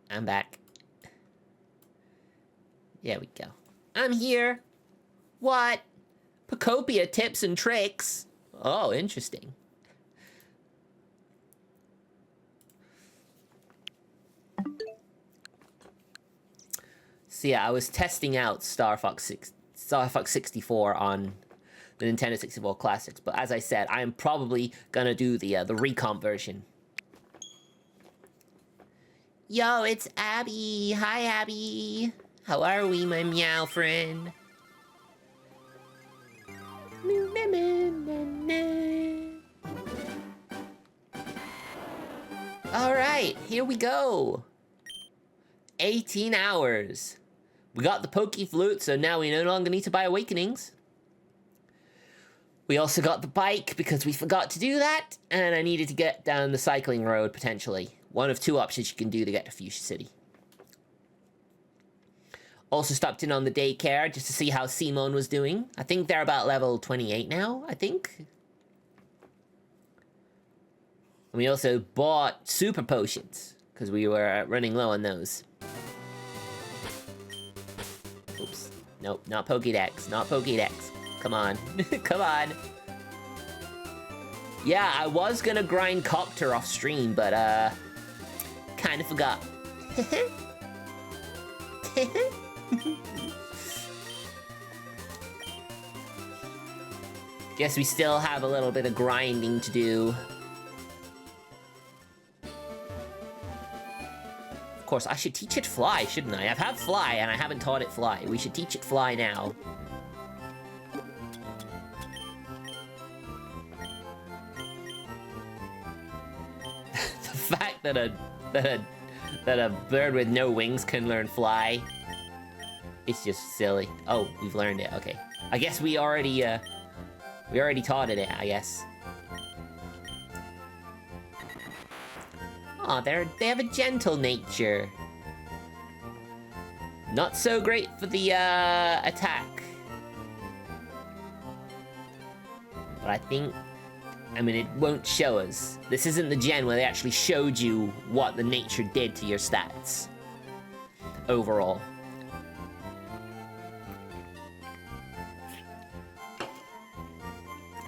I'm back. There we go. I'm here. What? Pocopia tips and tricks. Oh, interesting. So yeah, I was testing out Star Fox 64 on the Nintendo 64 Classics, but as I said, I am probably gonna do the recomp version. Yo, it's Abby. Hi, Abby. How are we, my meow friend? All right, here we go. 18 hours. We got the Poke Flute, so now we no longer need to buy Awakenings. We also got the bike because we forgot to do that, and I needed to get down the cycling road, potentially. One of two options you can do to get to Fuchsia City. Also stopped in on the daycare just to see how Simone was doing. I think they're about level 28 now, I think. And we also bought super potions, because we were running low on those. Oops. Nope, not Pokédex, not Pokédex. Come on, come on. Yeah, I was gonna grind Copter off stream, but kind of forgot. Guess we still have a little bit of grinding to do. Of course, I should teach it Fly, shouldn't I? I've had Fly, and I haven't taught it Fly. We should teach it Fly now. The fact that a bird with no wings can learn Fly, it's just silly. Oh, we've learned it. Okay. I guess we already taught it, I guess. Aw, they have a gentle nature. Not so great for the attack. But I think, I mean, it won't show us. This isn't the gen where they actually showed you what the nature did to your stats overall.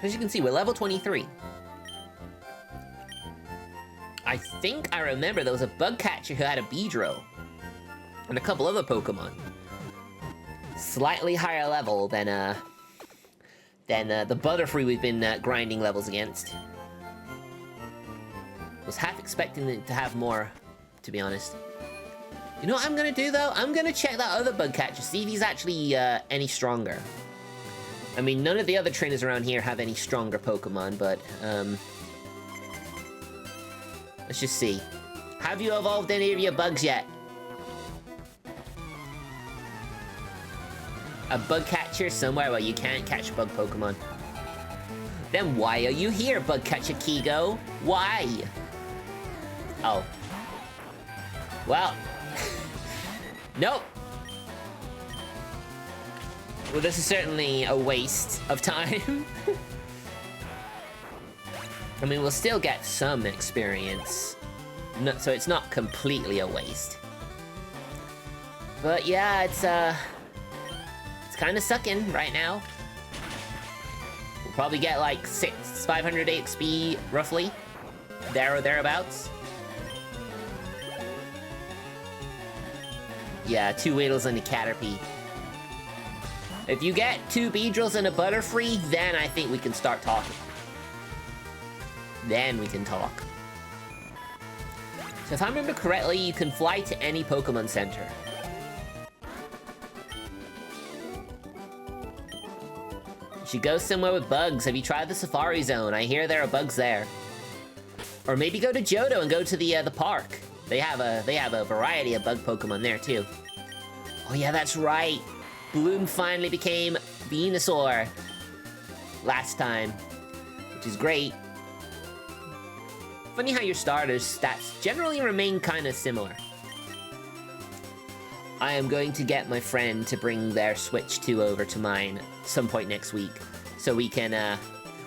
As you can see, we're level 23. I think I remember there was a bug catcher who had a Beedrill. And a couple other Pokemon. Slightly higher level than the Butterfree we've been grinding levels against. Was half expecting it to have more, to be honest. You know what I'm gonna do, though? I'm gonna check that other bug catcher, see if he's actually any stronger. I mean, none of the other trainers around here have any stronger Pokemon, but, let's just see. Have you evolved any of your bugs yet? A bug catcher somewhere where you can't catch bug Pokemon. Then why are you here, bug catcher Kigo? Why? Oh. Well. Nope. Well, this is certainly a waste of time. I mean, we'll still get some experience. No, so it's not completely a waste. But yeah, it's kind of sucking right now. We'll probably get like 500 XP, roughly. There or thereabouts. Yeah, 2 Weedles and a Caterpie. If you get 2 Beedrills and a Butterfree, then I think we can start talking. Then we can talk. So if I remember correctly, you can fly to any Pokemon Center. You should go somewhere with bugs. Have you tried the Safari Zone? I hear there are bugs there. Or maybe go to Johto and go to the park. They have a variety of bug Pokemon there too. Oh yeah, that's right. Bloom finally became Venusaur last time, which is great. Funny how your starters' stats generally remain kind of similar. I am going to get my friend to bring their Switch 2 over to mine some point next week, so we can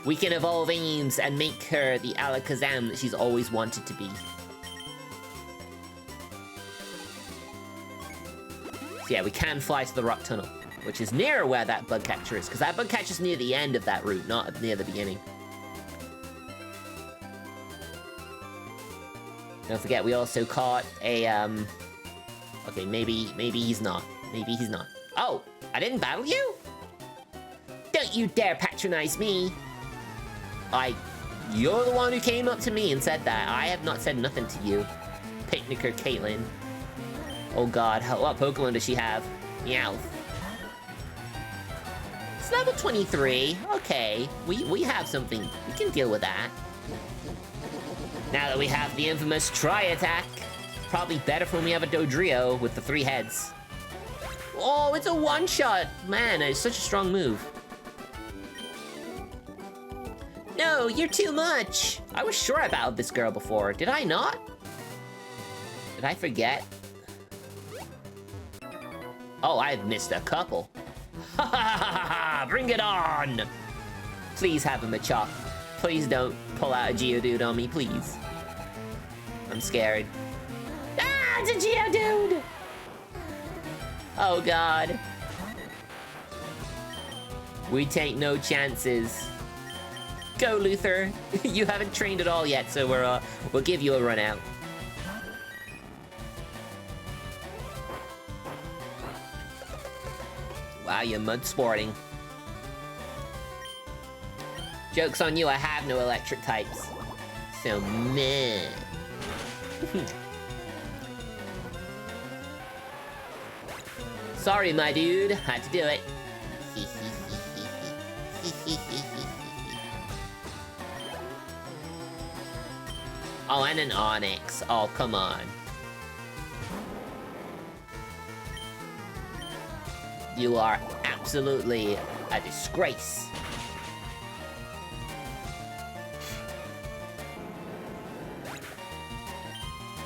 evolve Ames and make her the Alakazam that she's always wanted to be. So yeah, we can fly to the rock tunnel, which is near where that bug catcher is, because that bug catcher's near the end of that route, not near the beginning. Don't forget, we also caught a, okay, maybe he's not. Maybe he's not. Oh, I didn't battle you? Don't you dare patronize me. You're the one who came up to me and said that. I have not said nothing to you. Picnicker Caitlin. Oh god, what Pokemon does she have? Meowth. It's level 23. Okay, we have something. We can deal with that. Now that we have the infamous Tri-Attack, probably better for when we have a Dodrio with the 3 heads. Oh, it's a one-shot! Man, it's such a strong move. No, you're too much! I was sure I battled this girl before, did I not? Did I forget? Oh, I've missed a couple. Ha ha ha ha! Bring it on! Please have a Machop. Please don't pull out a Geodude on me, please. I'm scared. Ah, it's a Geodude! Oh god. We take no chances. Go, Luther. You haven't trained at all yet, so we'll give you a run out. Wow, you're mud sporting. Joke's on you, I have no electric types. So, meh. Sorry, my dude. Had to do it. Oh, and an Onyx. Oh, come on. You are absolutely a disgrace.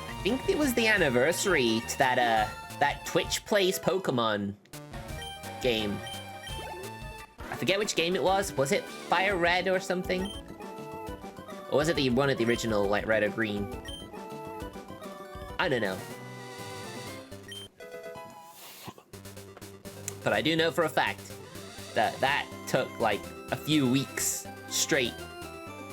I think it was the anniversary to that Twitch Plays Pokemon game. I forget which game it was. Was it Fire Red or something? Or was it one of the original, like, Red or Green? I don't know. But I do know for a fact that that took, like, a few weeks straight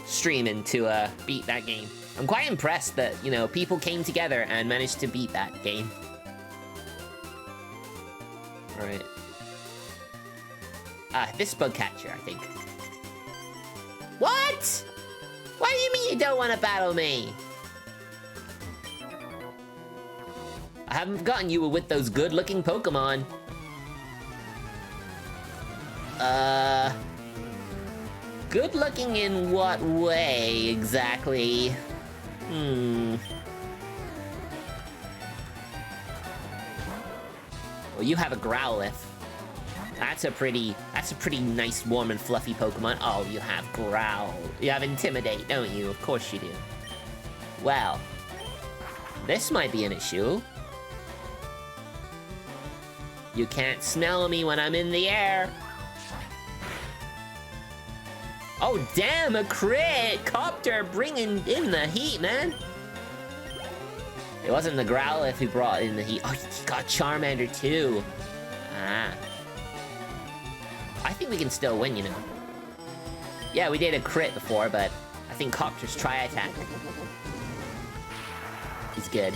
streaming to beat that game. I'm quite impressed that, you know, people came together and managed to beat that game. Alright. This bug catcher, I think. What? What do you mean you don't want to battle me? I haven't forgotten you were with those good-looking Pokemon. Good-looking in what way, exactly? Well, you have a Growlithe. That's a pretty nice, warm and fluffy Pokemon. Oh, you have Growl. You have Intimidate, don't you? Of course you do. Well, this might be an issue. You can't smell me when I'm in the air. Oh, damn, a crit! Copter bringing in the heat, man. It wasn't the Growlithe who brought in the heat. Oh, he got Charmander, too. Ah. I think we can still win, you know. Yeah, we did a crit before, but I think Copter's Tri-Attack. He's good.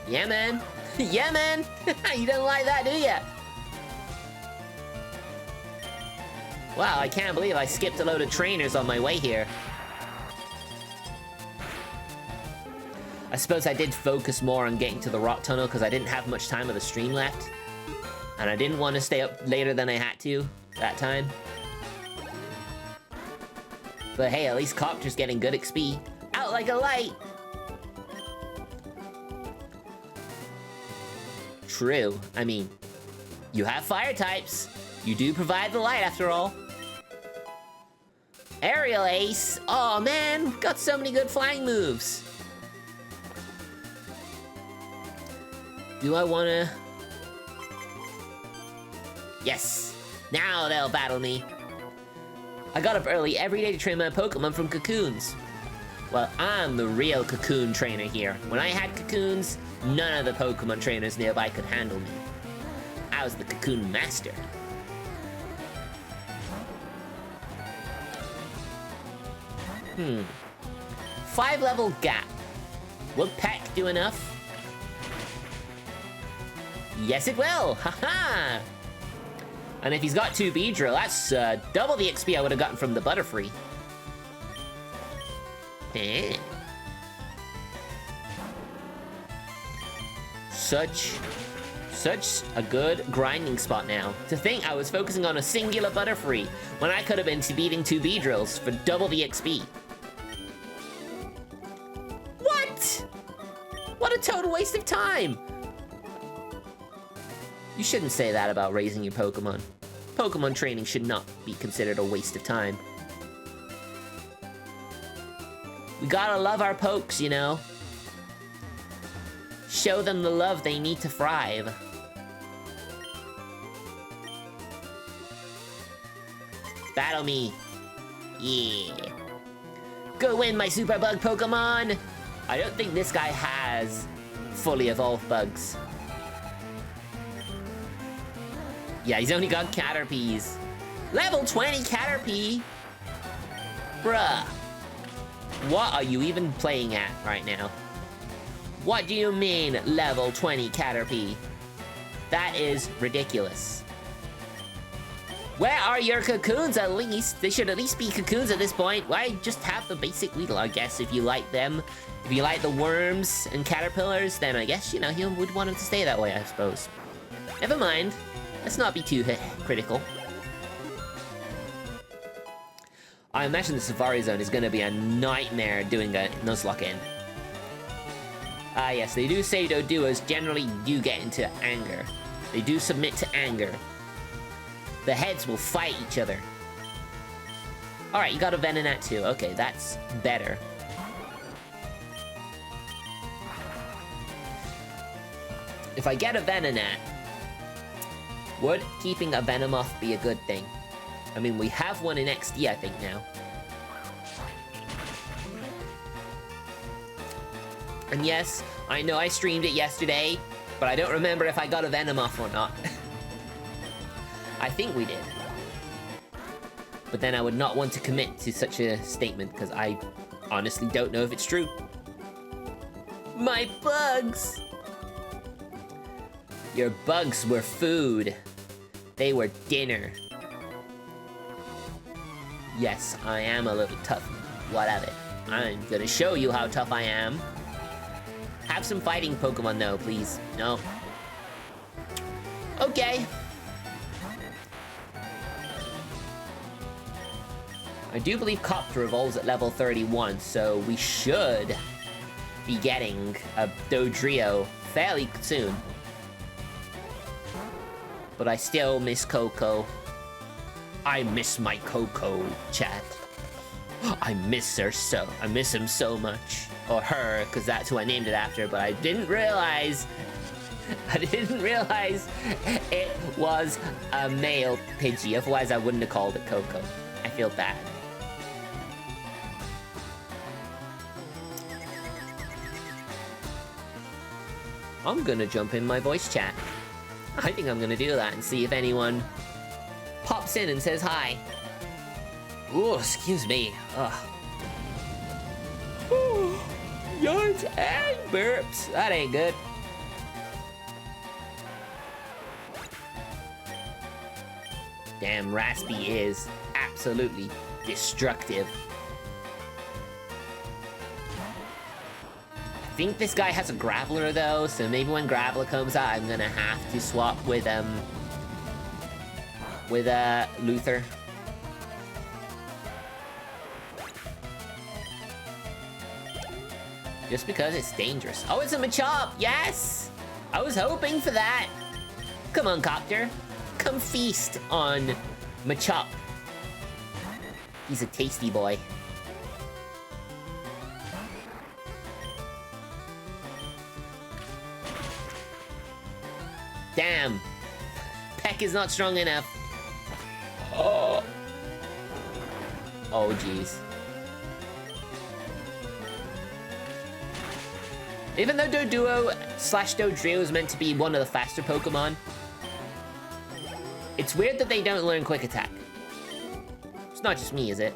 Yeah, man. Yeah, man. You don't like that, do ya? Wow, I can't believe I skipped a load of trainers on my way here. I suppose I did focus more on getting to the rock tunnel because I didn't have much time of the stream left. And I didn't want to stay up later than I had to that time. But hey, at least Copter's getting good XP. Out like a light! True. I mean, you have fire types. You do provide the light after all. Aerial Ace! Oh man, we've got so many good flying moves. Do I wanna... Yes! Now they'll battle me. I got up early every day to train my Pokemon from cocoons. Well, I'm the real cocoon trainer here. When I had cocoons, none of the Pokemon trainers nearby could handle me. I was the cocoon master. 5-level gap. Will Peck do enough? Yes, it will! Haha! And if he's got 2 Beedrill, that's double the XP I would have gotten from the Butterfree. Eh. Such a good grinding spot now. To think I was focusing on a singular Butterfree when I could have been beating 2 Beedrills for double the XP. What? What a total waste of time! You shouldn't say that about raising your Pokemon. Pokemon training should not be considered a waste of time. We gotta love our pokes, you know? Show them the love they need to thrive. Battle me. Yeah. Go win, my Super Bug Pokemon! I don't think this guy has fully evolved bugs. Yeah, he's only got Caterpies. Level 20 Caterpie? Bruh. What are you even playing at right now? What do you mean, level 20 Caterpie? That is ridiculous. Where are your cocoons at least? They should at least be cocoons at this point. Why just have the basic Weedle, I guess, if you like them. If you like the worms and caterpillars, then I guess, you know, you would want them to stay that way, I suppose. Never mind. Let's not be too critical. I imagine the Safari Zone is going to be a nightmare doing a Nuzlocke in. Ah yes, they do say Doduos generally do get into anger. They do submit to anger. The heads will fight each other. Alright, you got a Venonat too. Okay, that's better. If I get a Venonat, would keeping a Venomoth be a good thing? I mean, we have one in XD, I think, now. And yes, I know I streamed it yesterday, but I don't remember if I got a Venomoth or not. I think we did. But then I would not want to commit to such a statement, because I honestly don't know if it's true. My bugs! Your bugs were food. They were dinner. Yes, I am a little tough. What of it? I'm gonna show you how tough I am. Have some fighting Pokemon though, please. No. Okay. I do believe Copter evolves at level 31, so we should be getting a Dodrio fairly soon. But I still miss Coco. I miss my Coco, chat. I miss her so. I miss him so much. Or her, because that's who I named it after, but I didn't realize it was a male Pidgey. Otherwise, I wouldn't have called it Coco. I feel bad. I'm gonna jump in my voice chat. I think I'm gonna do that and see if anyone pops in and says hi. Ooh, excuse me. Ugh. Ooh, yawns and burps. That ain't good. Damn, Raspy is absolutely destructive. I think this guy has a Graveler though, so maybe when Graveler comes out, I'm gonna have to swap with Luther. Just because it's dangerous. Oh, it's a Machop! Yes! I was hoping for that. Come on, Copter. Come feast on Machop. He's a tasty boy. Damn. Peck is not strong enough. Oh. Oh, jeez. Even though Doduo/Dodrio is meant to be one of the faster Pokemon, it's weird that they don't learn Quick Attack. It's not just me, is it?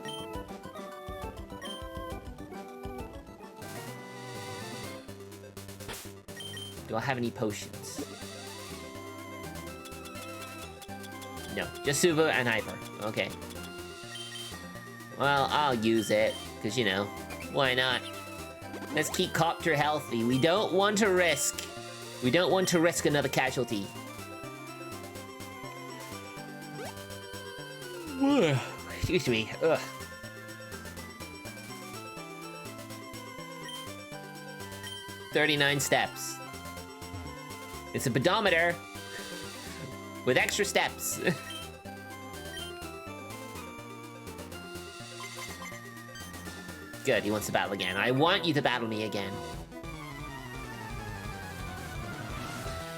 Do I have any potions? No, just Suvo and Hyper. Okay. Well, I'll use it, because, you know, why not? Let's keep Copter healthy. We don't want to risk. We don't want to risk another casualty. Excuse me. Ugh. "39 steps. It's a pedometer with extra steps. Good, he wants to battle again. I want you to battle me again.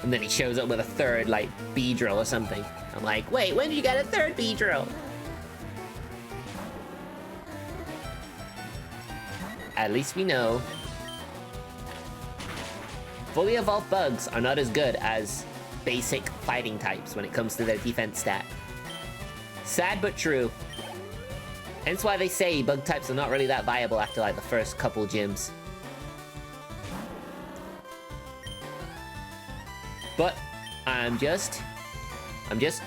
And then he shows up with a third, like, Beedrill or something. I'm like, wait, when did you get a third Beedrill? At least we know. Fully evolved bugs are not as good as basic fighting types when it comes to their defense stat. Sad but true. Hence why they say bug types are not really that viable after like the first couple gyms. But I'm just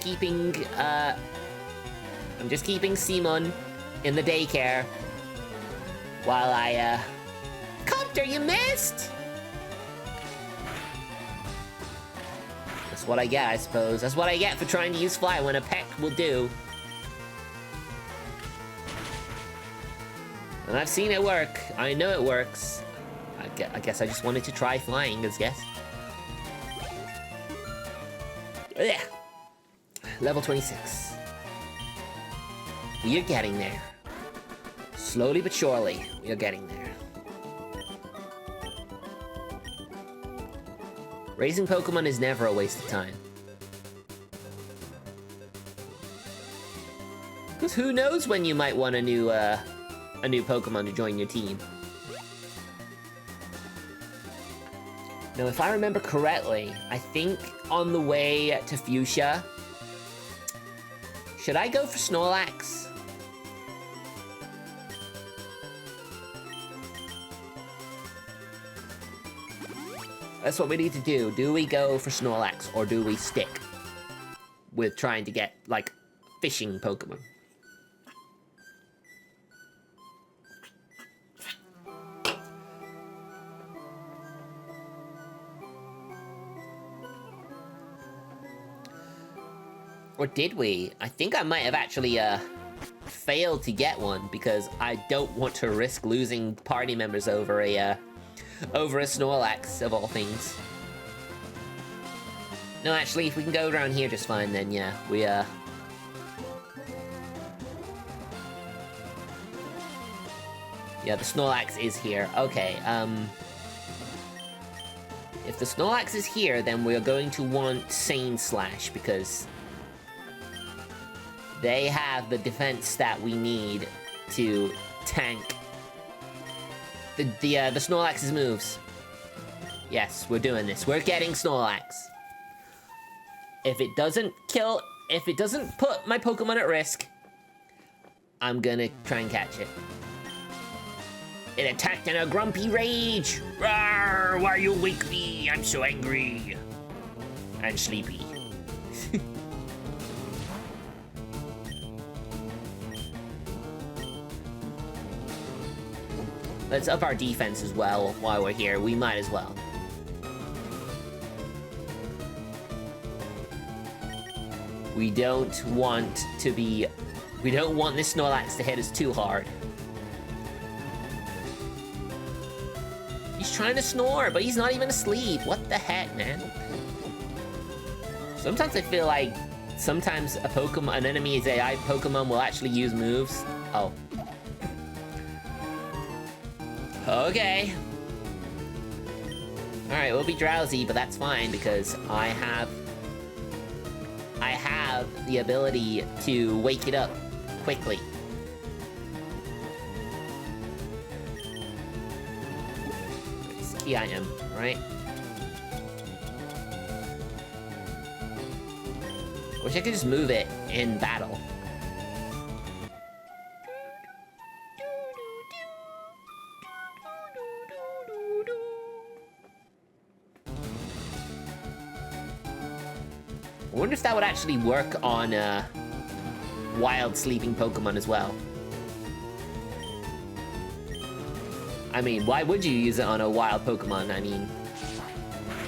keeping Simon in the daycare while I Copter, you missed! That's what I get, I suppose. That's what I get for trying to use Fly when a peck will do. And I've seen it work. I know it works. I guess I just wanted to try flying, I guess. Yeah. Level 26. We are getting there. Slowly but surely, we are getting there. Raising Pokemon is never a waste of time. Because who knows when you might want a new Pokemon to join your team. Now, if I remember correctly, I think on the way to Fuchsia, should I go for Snorlax? That's what we need to do. Do we go for Snorlax, or do we stick with trying to get, like, fishing Pokemon? Or did we? I think I might have actually, failed to get one, because I don't want to risk losing party members over a Snorlax, of all things. No, actually, if we can go around here just fine, then yeah, we, Yeah, the Snorlax is here. Okay, if the Snorlax is here, then we're going to want Sane Slash, because they have the defense stat we need to tank the Snorlax's moves. Yes, we're doing this. We're getting Snorlax. If it doesn't put my Pokemon at risk, I'm gonna try and catch it. It attacked in a grumpy rage! Rawr, why you wake me? I'm so angry. And sleepy. Let's up our defense as well while we're here. We might as well. We don't want this Snorlax to hit us too hard. He's trying to snore, but he's not even asleep. What the heck, man? Sometimes I feel like sometimes an enemy's AI Pokemon will actually use moves. Oh. Okay. Alright, we'll be drowsy, but that's fine because I have the ability to wake it up quickly. Let's lucky I am, right? I wish I could just move it in battle. I wonder if that would actually work on wild sleeping Pokemon as well. I mean, why would you use it on a wild Pokemon? I mean,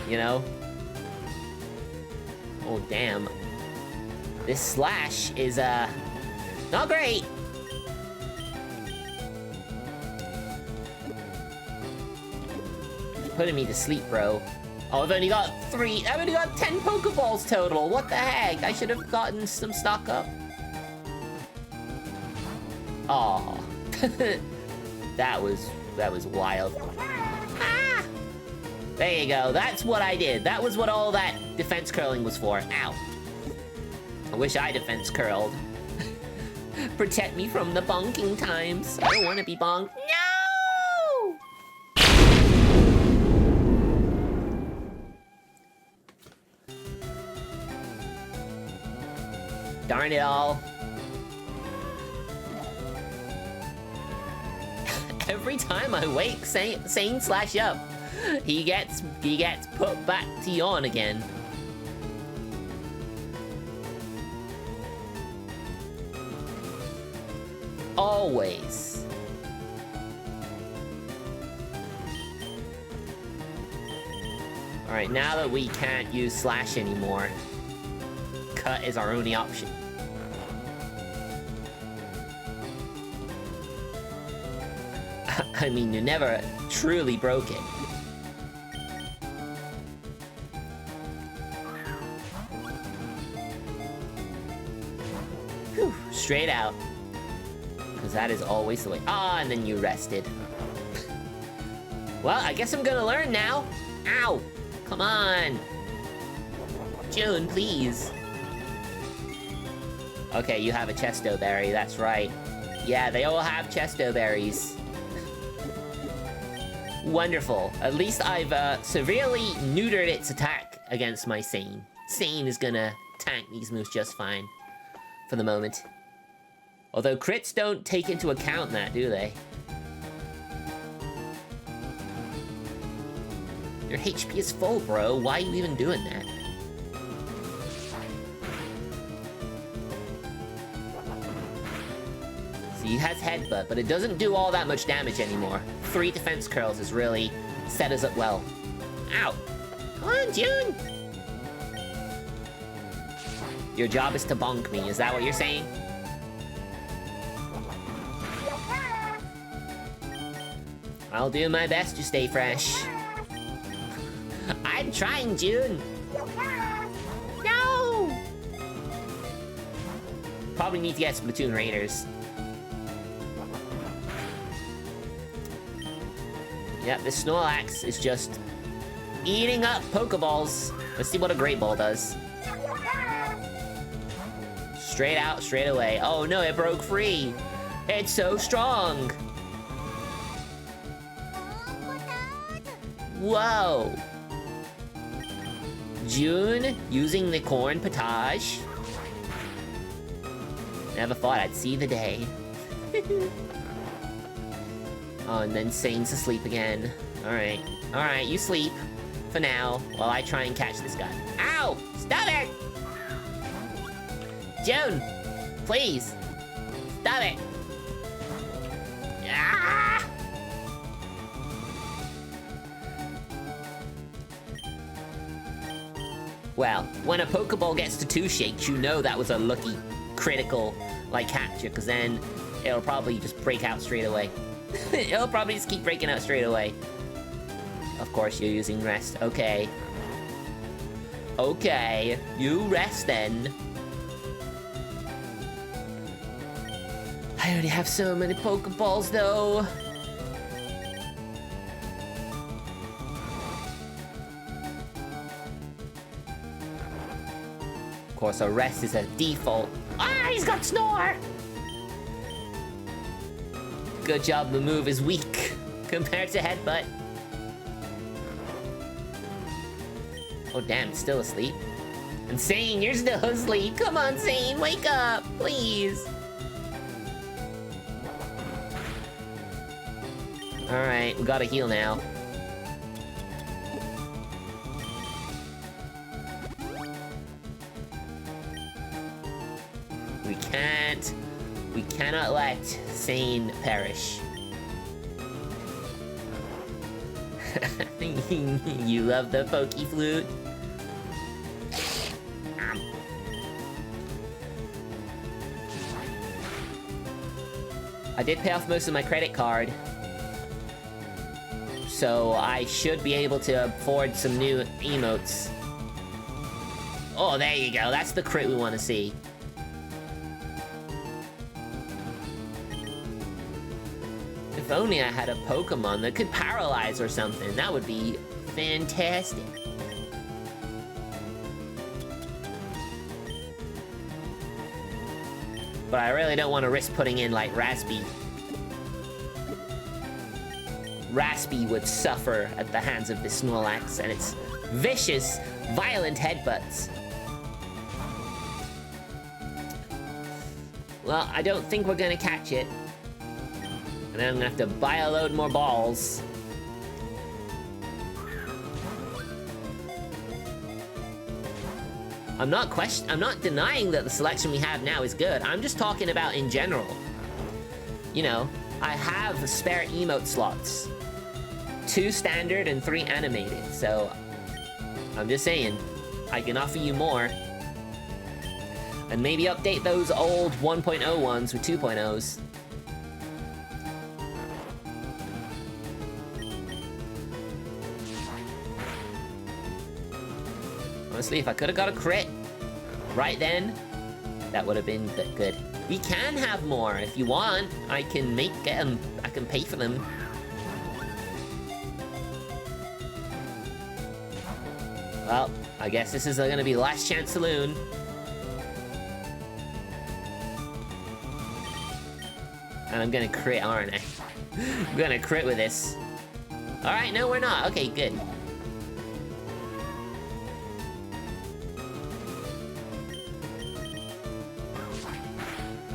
you know? Oh, damn. This slash is, not great. It's putting me to sleep, bro. Oh, I've only got 10 Pokeballs total. What the heck? I should have gotten some stock up. Aw. That was wild. Ah! There you go. That's what I did. That was what all that defense curling was for. Ow. I wish I defense curled. Protect me from the bonking times. I don't want to be bonked. No! Darn it all. Every time I wake Sane slash up, he gets put back to yawn again. Always. Alright, now that we can't use slash anymore, cut is our only option. I mean, you never truly broke it. Whew, straight out. Because that is always the way. Ah, and then you rested. Well, I guess I'm gonna learn now. Ow! Come on! June, please. Okay, you have a Chesto Berry, that's right. Yeah, they all have Chesto Berries. Wonderful. At least I've severely neutered its attack against my Sane. Sane is gonna tank these moves just fine. For the moment. Although crits don't take into account that, do they? Your HP is full, bro. Why are you even doing that? So he has Headbutt, but it doesn't do all that much damage anymore. 3 defense curls has really set us up well. Ow! Come on, June! Your job is to bonk me, is that what you're saying? I'll do my best to stay fresh. I'm trying, June! No! Probably need to get Splatoon Raiders. Yep, this Snorlax is just eating up Pokeballs. Let's see what a Great Ball does. Straight out, straight away. Oh no, it broke free. It's so strong. Whoa. June using the corn potage. Never thought I'd see the day. Oh, and then Sane's asleep again. Alright. Alright, you sleep. For now, while I try and catch this guy. Ow! Stop it! June! Please! Stop it! Ah! Well, when a Pokeball gets to 2 shakes, you know that was a lucky, critical, like, capture, because then it'll probably just break out straight away. It'll probably just keep breaking out straight away. Of course, you're using rest. Okay. Okay. You rest then. I already have so many Pokeballs, though. Of course, a rest is a default. Ah, he's got Snore! Good job, the move is weak compared to Headbutt. Oh, damn, it's still asleep. And Sane, you're still asleep. Come on, Sane, wake up, please. Alright, we gotta heal now. We cannot let Sane perish. You love the pokey flute? I did pay off most of my credit card, so I should be able to afford some new emotes. Oh, there you go. That's the crit we want to see. If only I had a Pokemon that could paralyze or something. That would be fantastic. But I really don't want to risk putting in, like, Raspy. Raspy would suffer at the hands of this Snorlax and its vicious, violent headbutts. Well, I don't think we're gonna catch it. And then I'm gonna have to buy a load more balls. I'm not denying that the selection we have now is good. I'm just talking about in general. You know, I have spare emote slots. 2 standard and 3 animated, so I'm just saying, I can offer you more. And maybe update those old 1.0 ones with 2.0s. Honestly, if I could have got a crit right then, that would have been good. We can have more if you want. I can get them. I can pay for them. Well, I guess this is gonna be last chance saloon. And I'm gonna crit, aren't I? I'm gonna crit with this. Alright, no, we're not. Okay, good.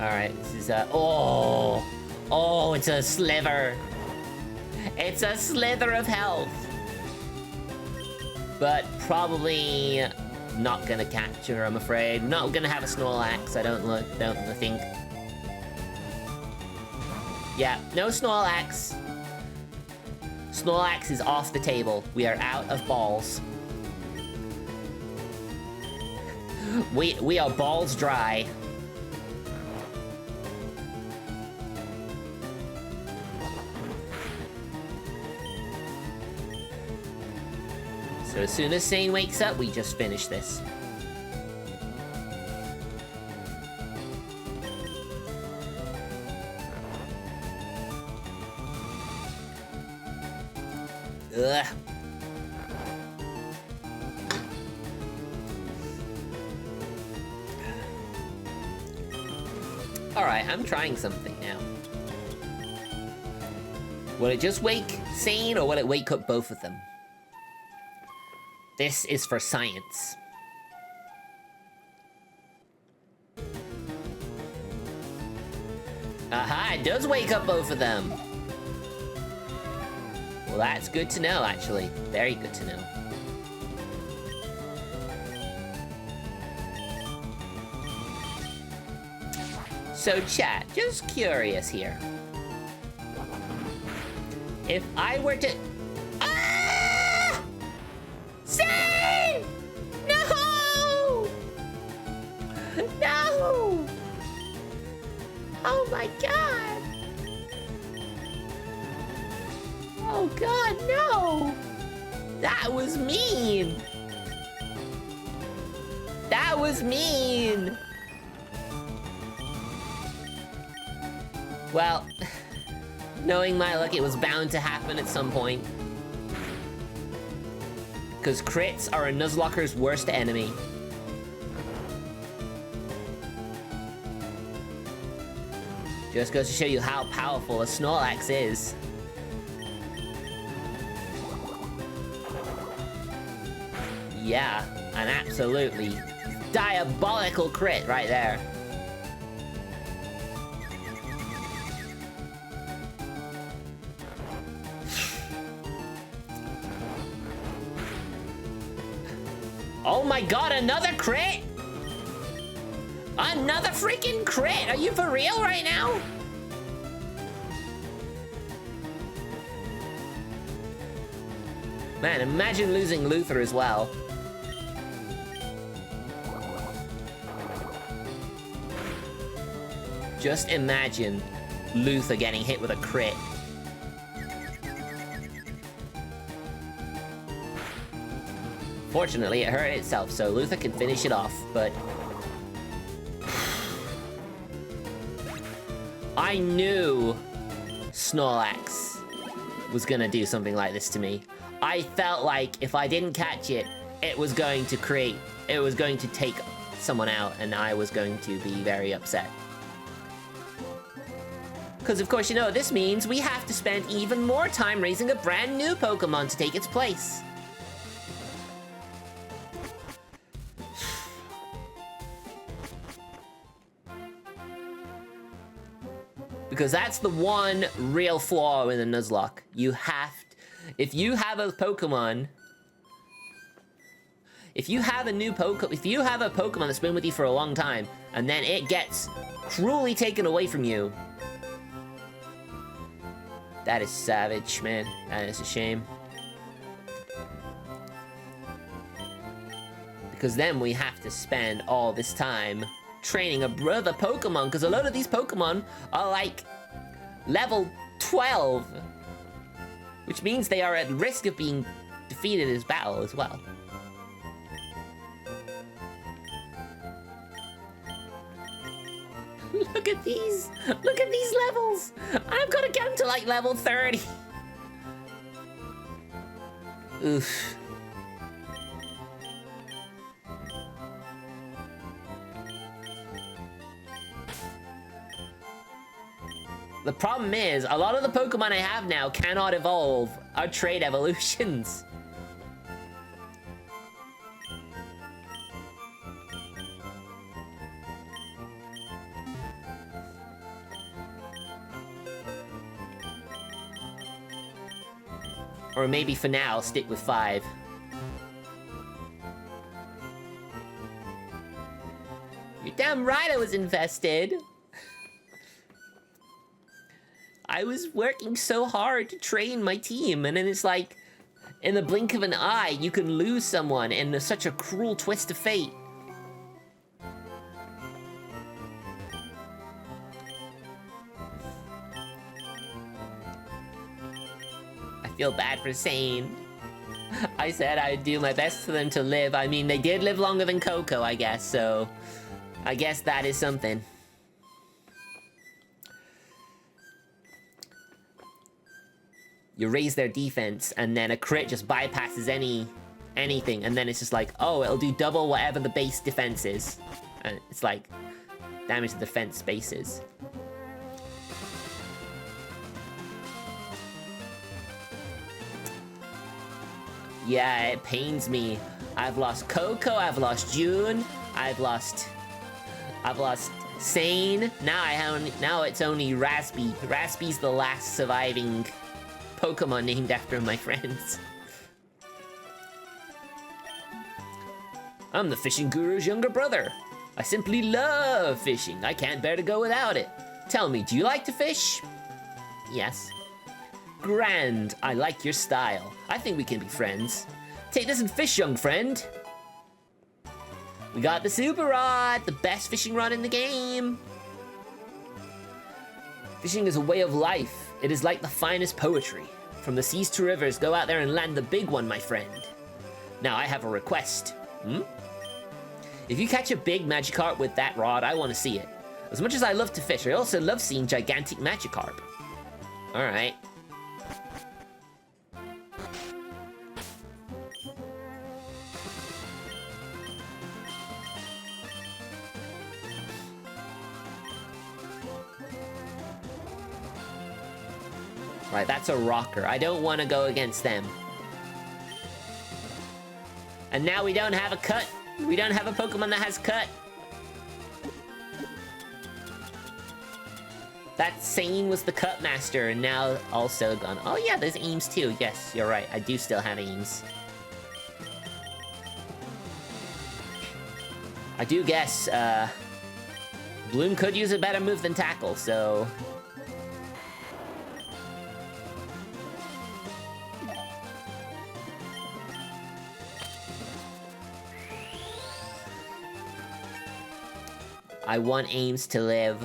Alright, this is oh, it's a sliver. It's a slither of health. But probably not gonna capture, I'm afraid. Not gonna have a Snorlax, I don't think. Yeah, no Snorlax. Snorlax is off the table. We are out of balls. We are balls dry. So as soon as Sane wakes up, we just finish this. Ugh. Alright, I'm trying something now. Will it just wake Sane, or will it wake up both of them? This is for science. Aha, it does wake up both of them. Well, that's good to know, actually. Very good to know. So, chat, just curious here. If I were to... Ah! Sane! No! No! Oh my god! Oh god, no! That was mean! That was mean! Well, knowing my luck, it was bound to happen at some point. Because crits are a Nuzlocker's worst enemy. Just goes to show you how powerful a Snorlax is. Yeah, an absolutely diabolical crit right there. Oh my god, another crit? Another freaking crit? Are you for real right now? Man, imagine losing Luther as well. Just imagine Luther getting hit with a crit. Fortunately, it hurt itself, so Luther can finish it off, but... I knew Snorlax was gonna do something like this to me. I felt like if I didn't catch it, it was going to take someone out, and I was going to be very upset. Because of course, you know what this means. We have to spend even more time raising a brand new Pokemon to take its place. Because that's the one real flaw in the Nuzlocke. You have to, if you have a Pokemon, if you have a Pokemon that's been with you for a long time, and then it gets cruelly taken away from you, that is savage, man. That is a shame. Because then we have to spend all this time training another Pokemon, because a lot of these Pokemon are like level 12, which means they are at risk of being defeated in this battle as well. Look at these levels. I've got to get them to like level 30. Oof. The problem is, a lot of the Pokemon I have now cannot evolve, are trade evolutions. Or maybe for now, stick with 5. You're damn right I was invested. I was working so hard to train my team, and then it's like, in the blink of an eye, you can lose someone in such a cruel twist of fate. I feel bad for Sane. I said I'd do my best for them to live. I mean, they did live longer than Coco, I guess, so I guess that is something. You raise their defense, and then a crit just bypasses anything, and then it's just like, oh, it'll do double whatever the base defense is. And it's like, damage to defense bases. Yeah, it pains me. I've lost Coco, I've lost June, I've lost Sane. Now it's only Raspy. Raspy's the last surviving Pokemon named after my friends. I'm the fishing guru's younger brother. I simply love fishing. I can't bear to go without it. Tell me, do you like to fish? Yes. Grand. I like your style. I think we can be friends. Take this and fish, young friend. We got the Super Rod, the best fishing rod in the game. Fishing is a way of life. It is like the finest poetry. From the seas to rivers, go out there and land the big one, my friend. Now, I have a request. If you catch a big Magikarp with that rod, I want to see it. As much as I love to fish, I also love seeing gigantic Magikarp. Alright. Right, that's a rocker. I don't want to go against them. And now we don't have a cut. We don't have a Pokemon that has cut. That Sane was the cut master, and now also gone. Oh yeah, there's Ames too. Yes, you're right. I do still have Ames. I do guess, Bloom could use a better move than Tackle, so... I want Ames to live.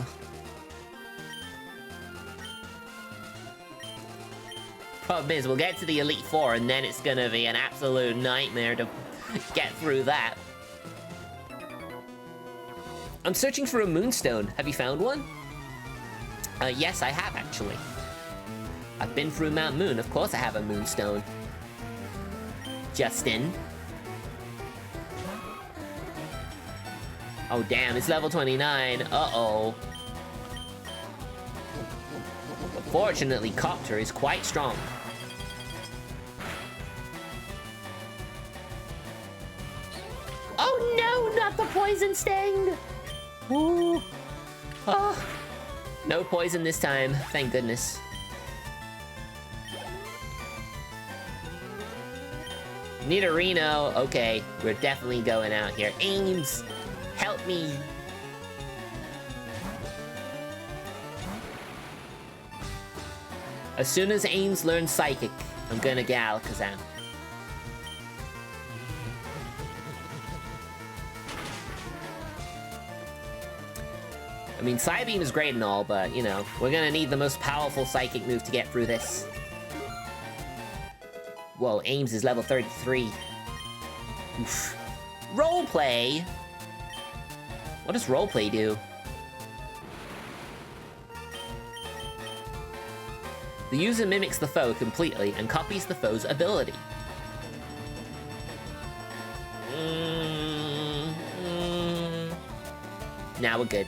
Problem is, we'll get to the Elite Four, and then it's gonna be an absolute nightmare to get through that. I'm searching for a Moonstone. Have you found one? Yes, I have, actually. I've been through Mount Moon. Of course I have a Moonstone. Justin. Oh, damn, it's level 29. Uh-oh. But fortunately, Copter is quite strong. Oh, no, not the Poison Sting! Ooh. Oh. No poison this time, thank goodness. Need a Reno. Okay, we're definitely going out here. Ames, help me. As soon as Ames learns Psychic, I'm gonna get Alakazam. I mean, Psybeam is great and all, but, you know, we're gonna need the most powerful Psychic move to get through this. Whoa, Ames is level 33. Oof. Roleplay? What does roleplay do? The user mimics the foe completely and copies the foe's ability. Now we're good.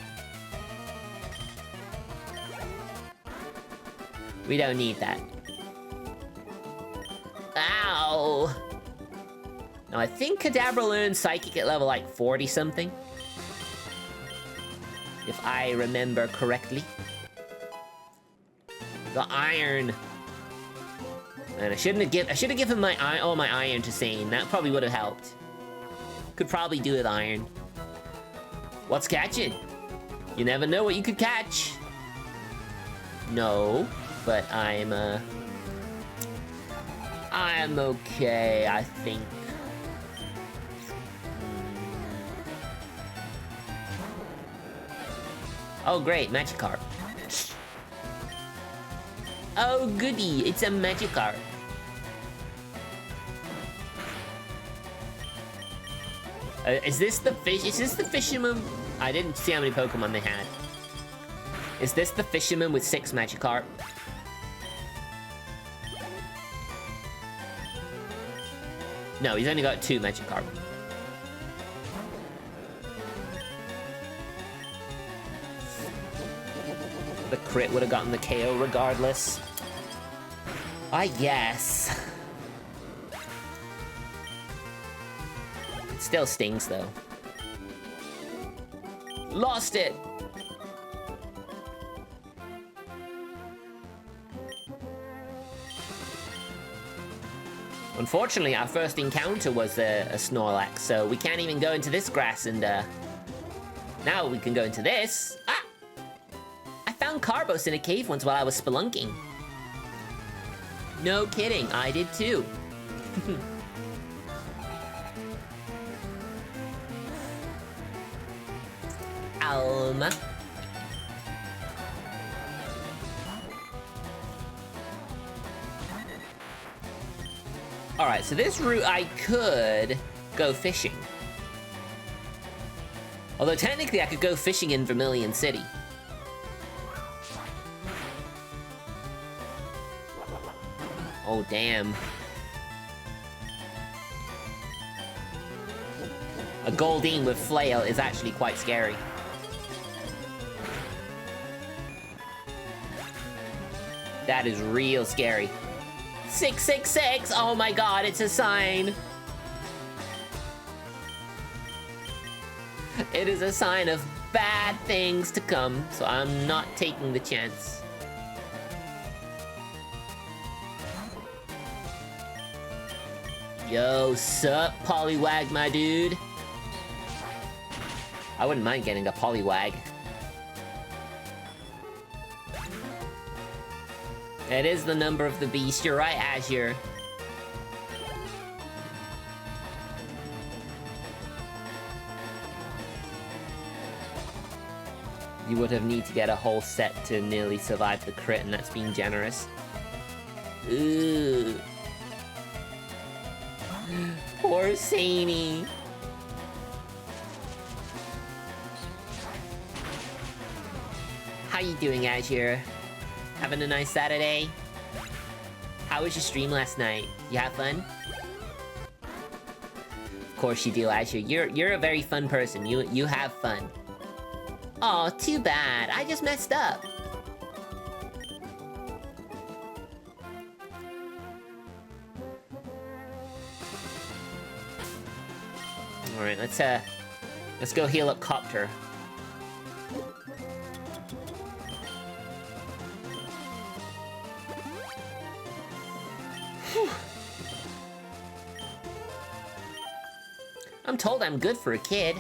We don't need that. Ow! Now, I think Kadabra learned Psychic at level, like, 40-something. If I remember correctly. The Iron. Man, I shouldn't have given all my Iron to Sane. That probably would have helped. Could probably do with Iron. What's catching? You never know what you could catch. No. But I'm okay, I think. Oh, great, Magikarp. Oh, goody, it's a Magikarp. Is this the fish? Is this the fisherman? I didn't see how many Pokemon they had. Is this the fisherman with 6 Magikarp? No, he's only got 2 Magikarp. The crit would have gotten the KO regardless. I guess. It still stings, though. Lost it! Unfortunately, our first encounter was a Snorlax, so we can't even go into this grass, and now we can go into this. Ah! I found Carbos in a cave once while I was spelunking. No kidding, I did too. Alma. Alright, so this route I could go fishing. Although technically I could go fishing in Vermilion City. Oh, damn. A Goldeen with Flail is actually quite scary. That is real scary. 666! Oh my god, it's a sign! It is a sign of bad things to come, so I'm not taking the chance. Yo, sup, Poliwag, my dude? I wouldn't mind getting a Poliwag. It is the number of the beast. You're right, Azure. You would have need to get a whole set to nearly survive the crit, and that's being generous. Ooh. Poor Sani. How you doing, Azure? Having a nice Saturday? How was your stream last night? You have fun? Of course you do, Azure. You're a very fun person. You have fun. Oh, too bad. I just messed up. Alright, let's go heal up Copter. Whew. I'm told I'm good for a kid.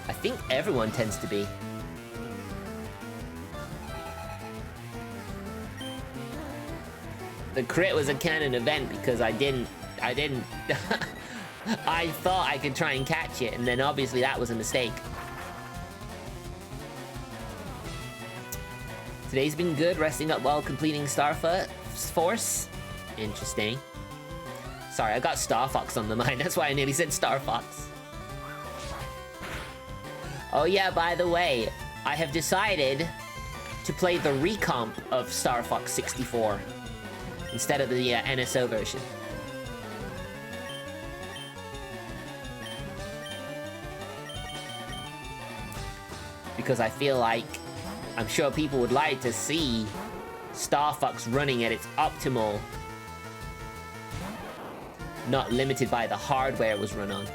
I think everyone tends to be. The crit was a canon event because I didn't I thought I could try and catch it, and then obviously that was a mistake. Today's been good, resting up while completing Force. Interesting. Sorry, I got Star Fox on the mind, that's why I nearly said Star Fox. Oh yeah, by the way, I have decided to play the recomp of Star Fox 64 instead of the NSO version. Because I feel like, I'm sure people would like to see Star Fox running at its optimal, not limited by the hardware it was run on.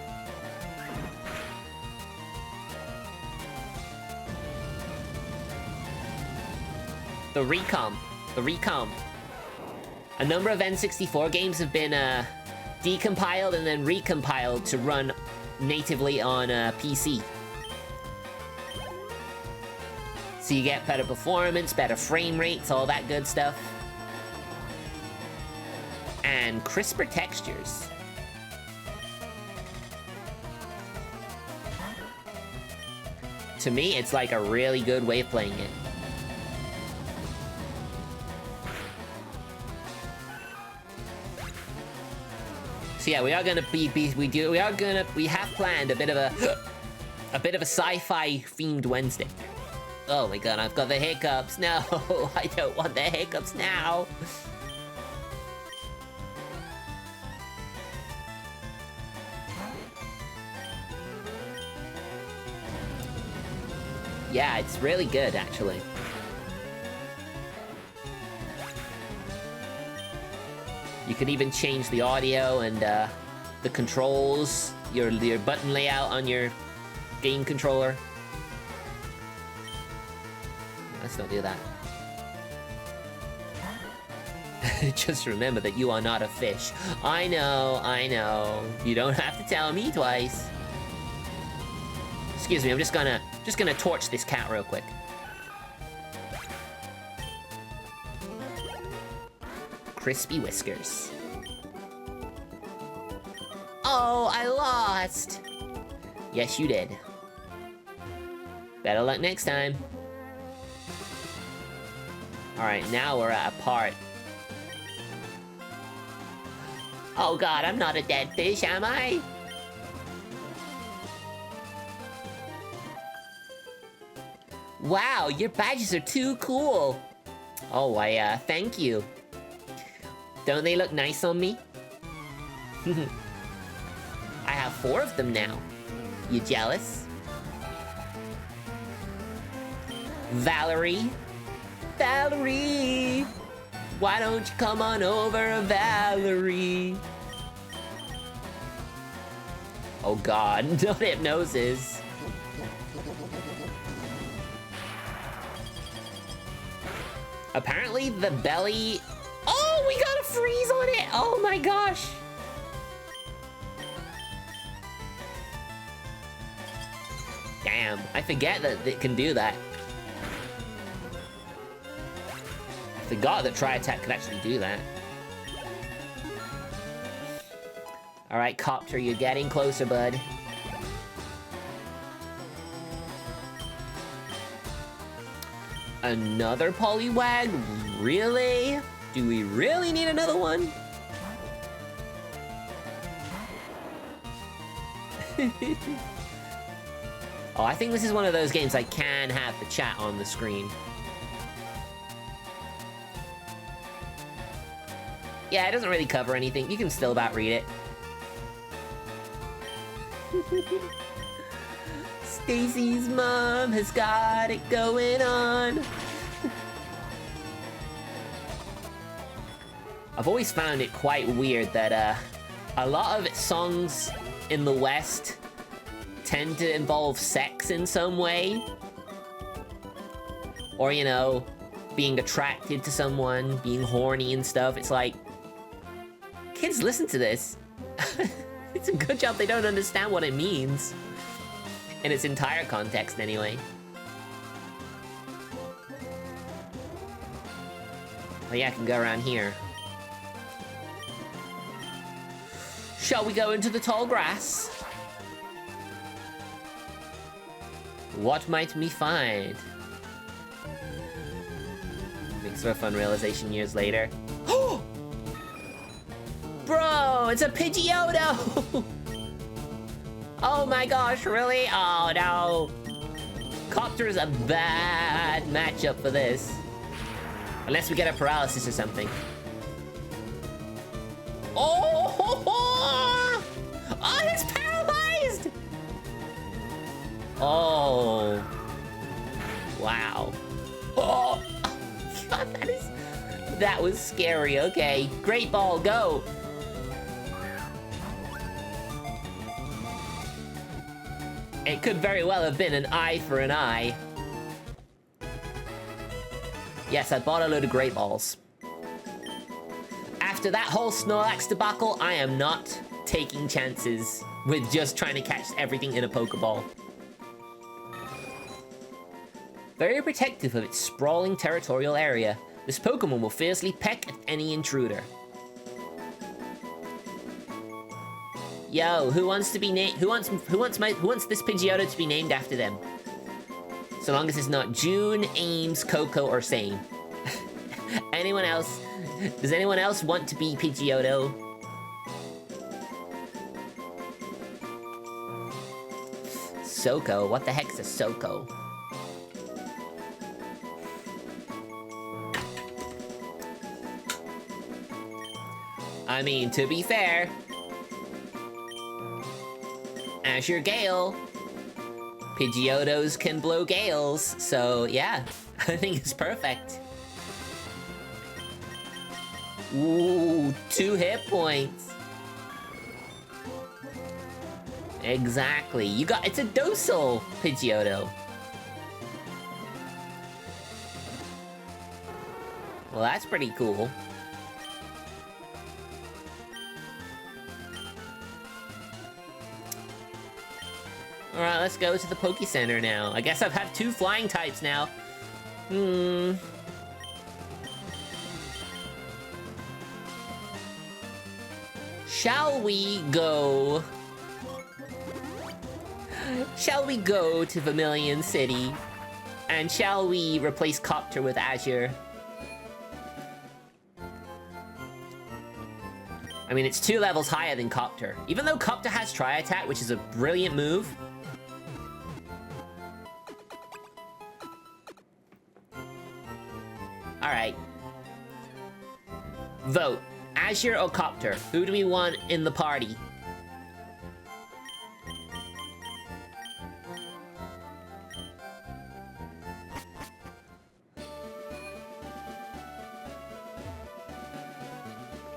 The recomp. A number of N64 games have been decompiled and then recompiled to run natively on PC. So you get better performance, better frame rates, all that good stuff. And crisper textures. To me, it's like a really good way of playing it. So yeah, we are gonna we have planned a bit of a sci-fi themed Wednesday. Oh my god, I've got the hiccups. No, I don't want the hiccups now. Yeah, it's really good, actually. You can even change the audio and the controls, your button layout on your game controller. Let's not do that. Just remember that you are not a fish. I know. You don't have to tell me twice. Excuse me, I'm just gonna torch this cat real quick. Crispy whiskers. Oh, I lost! Yes, you did. Better luck next time. Alright, now we're at a part. Oh god, I'm not a dead fish, am I? Wow, your badges are too cool. Oh, thank you. Don't they look nice on me? I have 4 of them now. You jealous? Valerie? Valerie! Why don't you come on over, Valerie? Oh god, not hypnosis. Apparently the belly... Oh, we got a freeze on it! Oh my gosh! Damn, I forget that it can do that. I forgot that Tri-Attack could actually do that. Alright, Copter, you're getting closer, bud. Another Poliwag? Really? Do we really need another one? Oh, I think this is one of those games I can have the chat on the screen. Yeah, it doesn't really cover anything. You can still about read it. Stacy's mom has got it going on. I've always found it quite weird that a lot of songs in the West tend to involve sex in some way. Or, you know, being attracted to someone, being horny and stuff. It's like, kids listen to this. It's a good job they don't understand what it means. In its entire context, anyway. Oh yeah, I can go around here. Shall we go into the tall grass? What might we find? Makes for a fun realization years later. Bro, it's a Pidgeotto! Oh my gosh, really? Oh no. Copter is a bad matchup for this. Unless we get a paralysis or something. Oh! Oh, it's paralyzed! Oh. Wow. Oh! God, that was scary. Okay, Great Ball, go! It could very well have been an eye for an eye. Yes, I bought a load of Great Balls. After that whole Snorlax debacle, I am not taking chances with just trying to catch everything in a Pokeball. Very protective of its sprawling territorial area, this Pokemon will fiercely peck at any intruder. Yo, who wants to be named? Who wants this Pidgeotto to be named after them? So long as it's not June, Ames, Coco, or Same. Anyone else? Does anyone else want to be Pidgeotto? Soko? What the heck's a Soko? I mean, to be fair, Azure Gale, Pidgeottos can blow gales, so yeah, I think it's perfect. Ooh, 2 hit points. Exactly, it's a docile Pidgeotto. Well, that's pretty cool. Alright, let's go to the Poke Center now. I guess I've had 2 flying types now. Shall we go to Vermilion City? And shall we replace Copter with Azure? I mean, it's 2 levels higher than Copter. Even though Copter has Tri-Attack, which is a brilliant move. Alright. Vote. Azure or Copter? Who do we want in the party?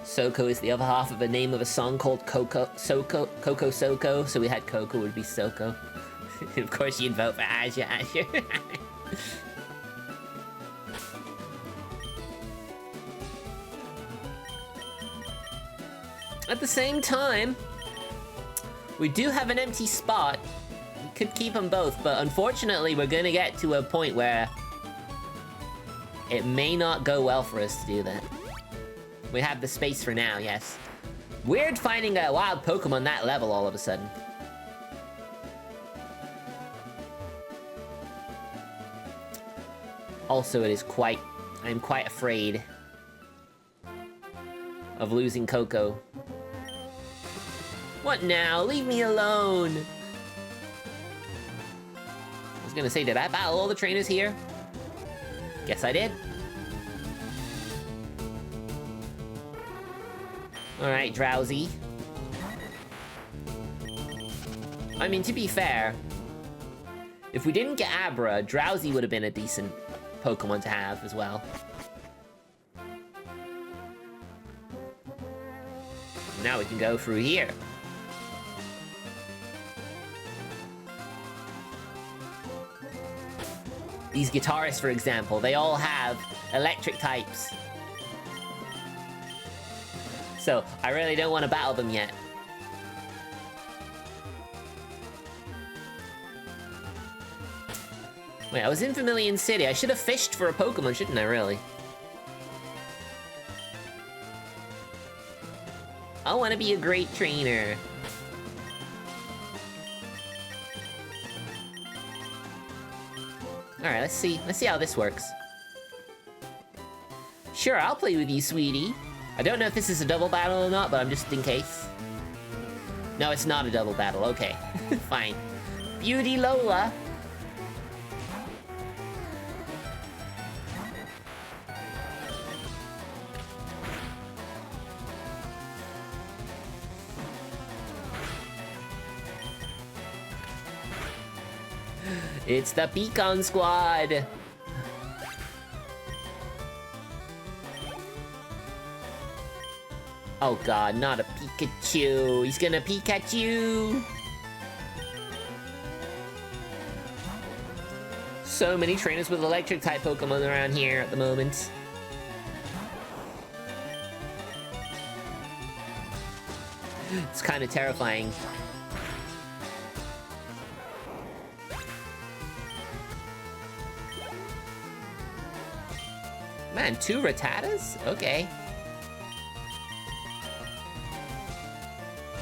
Soko is the other half of the name of a song called Coco Soko, so we had Coco would be Soko. Of course you'd vote for Azure. At the same time, we do have an empty spot. We could keep them both, but unfortunately we're gonna get to a point where it may not go well for us to do that. We have the space for now, yes. Weird finding a wild Pokemon that level all of a sudden. Also, I'm quite afraid of losing Coco. What now? Leave me alone! I was gonna say, did I battle all the trainers here? Guess I did. Alright, Drowsy. I mean, to be fair, if we didn't get Abra, Drowsy would have been a decent Pokemon to have as well. Now we can go through here. These guitarists, for example, they all have electric types. So, I really don't want to battle them yet. Wait, I was in Vermilion City. I should have fished for a Pokemon, shouldn't I, really? I want to be a great trainer. Alright, let's see how this works. Sure, I'll play with you, sweetie. I don't know if this is a double battle or not, but I'm just in case. No, it's not a double battle. Okay, fine. Beauty Lola. It's the Pecan Squad! Oh god, not a Pikachu! He's gonna Pikachu! So many trainers with electric type Pokemon around here at the moment. It's kind of terrifying. Man, 2 Rattatas? Okay.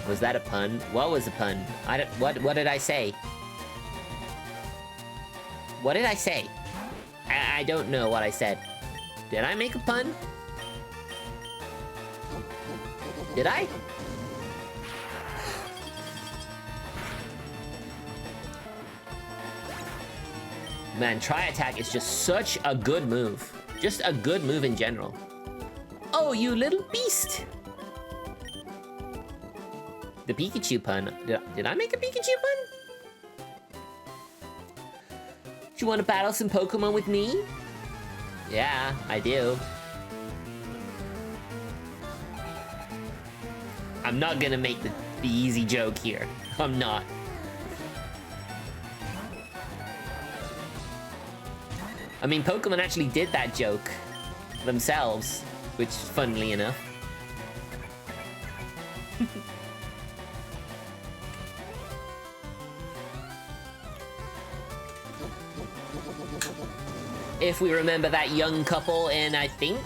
Was that a pun? What was a pun? What did I say? What did I say? I don't know what I said. Did I make a pun? Did I? Man, Tri-Attack is just such a good move. Just a good move in general. Oh, you little beast! The Pikachu pun. Did I make a Pikachu pun? Do you want to battle some Pokemon with me? Yeah, I do. I'm not gonna make the easy joke here. I'm not. I mean, Pokemon actually did that joke themselves, which, funnily enough. If we remember that young couple in, I think,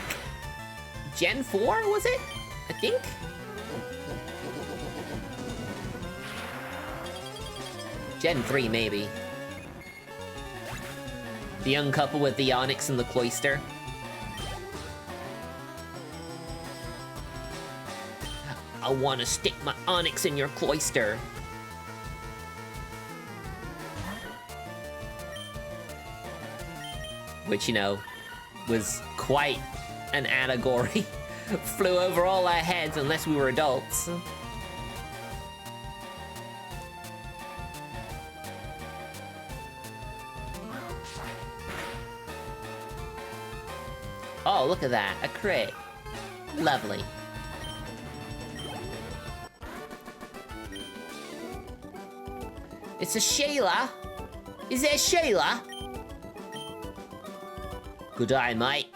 Gen 4, was it? I think? Gen 3, maybe. The young couple with the Onyx and the Cloyster. I want to stick my Onyx in your Cloyster. Which, you know, was quite an allegory. Flew over all our heads unless we were adults. Oh, look at that, a crit. Lovely. It's a Shayla. Is it a Shayla? Good eye, mate.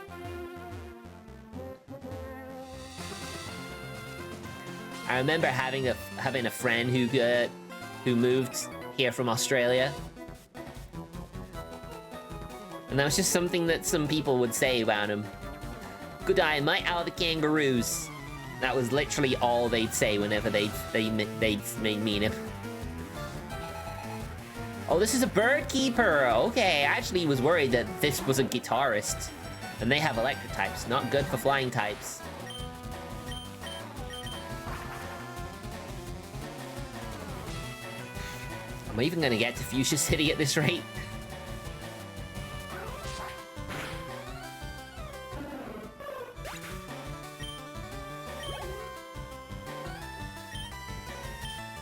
I remember having a friend who moved here from Australia. And that was just something that some people would say about him. Good eye, mate, out of the kangaroos. That was literally all they'd say whenever they'd mean him. Oh, this is a bird keeper. Okay, I actually was worried that this was a guitarist. And they have electric types, not good for flying types. Am I even gonna get to Fuchsia City at this rate?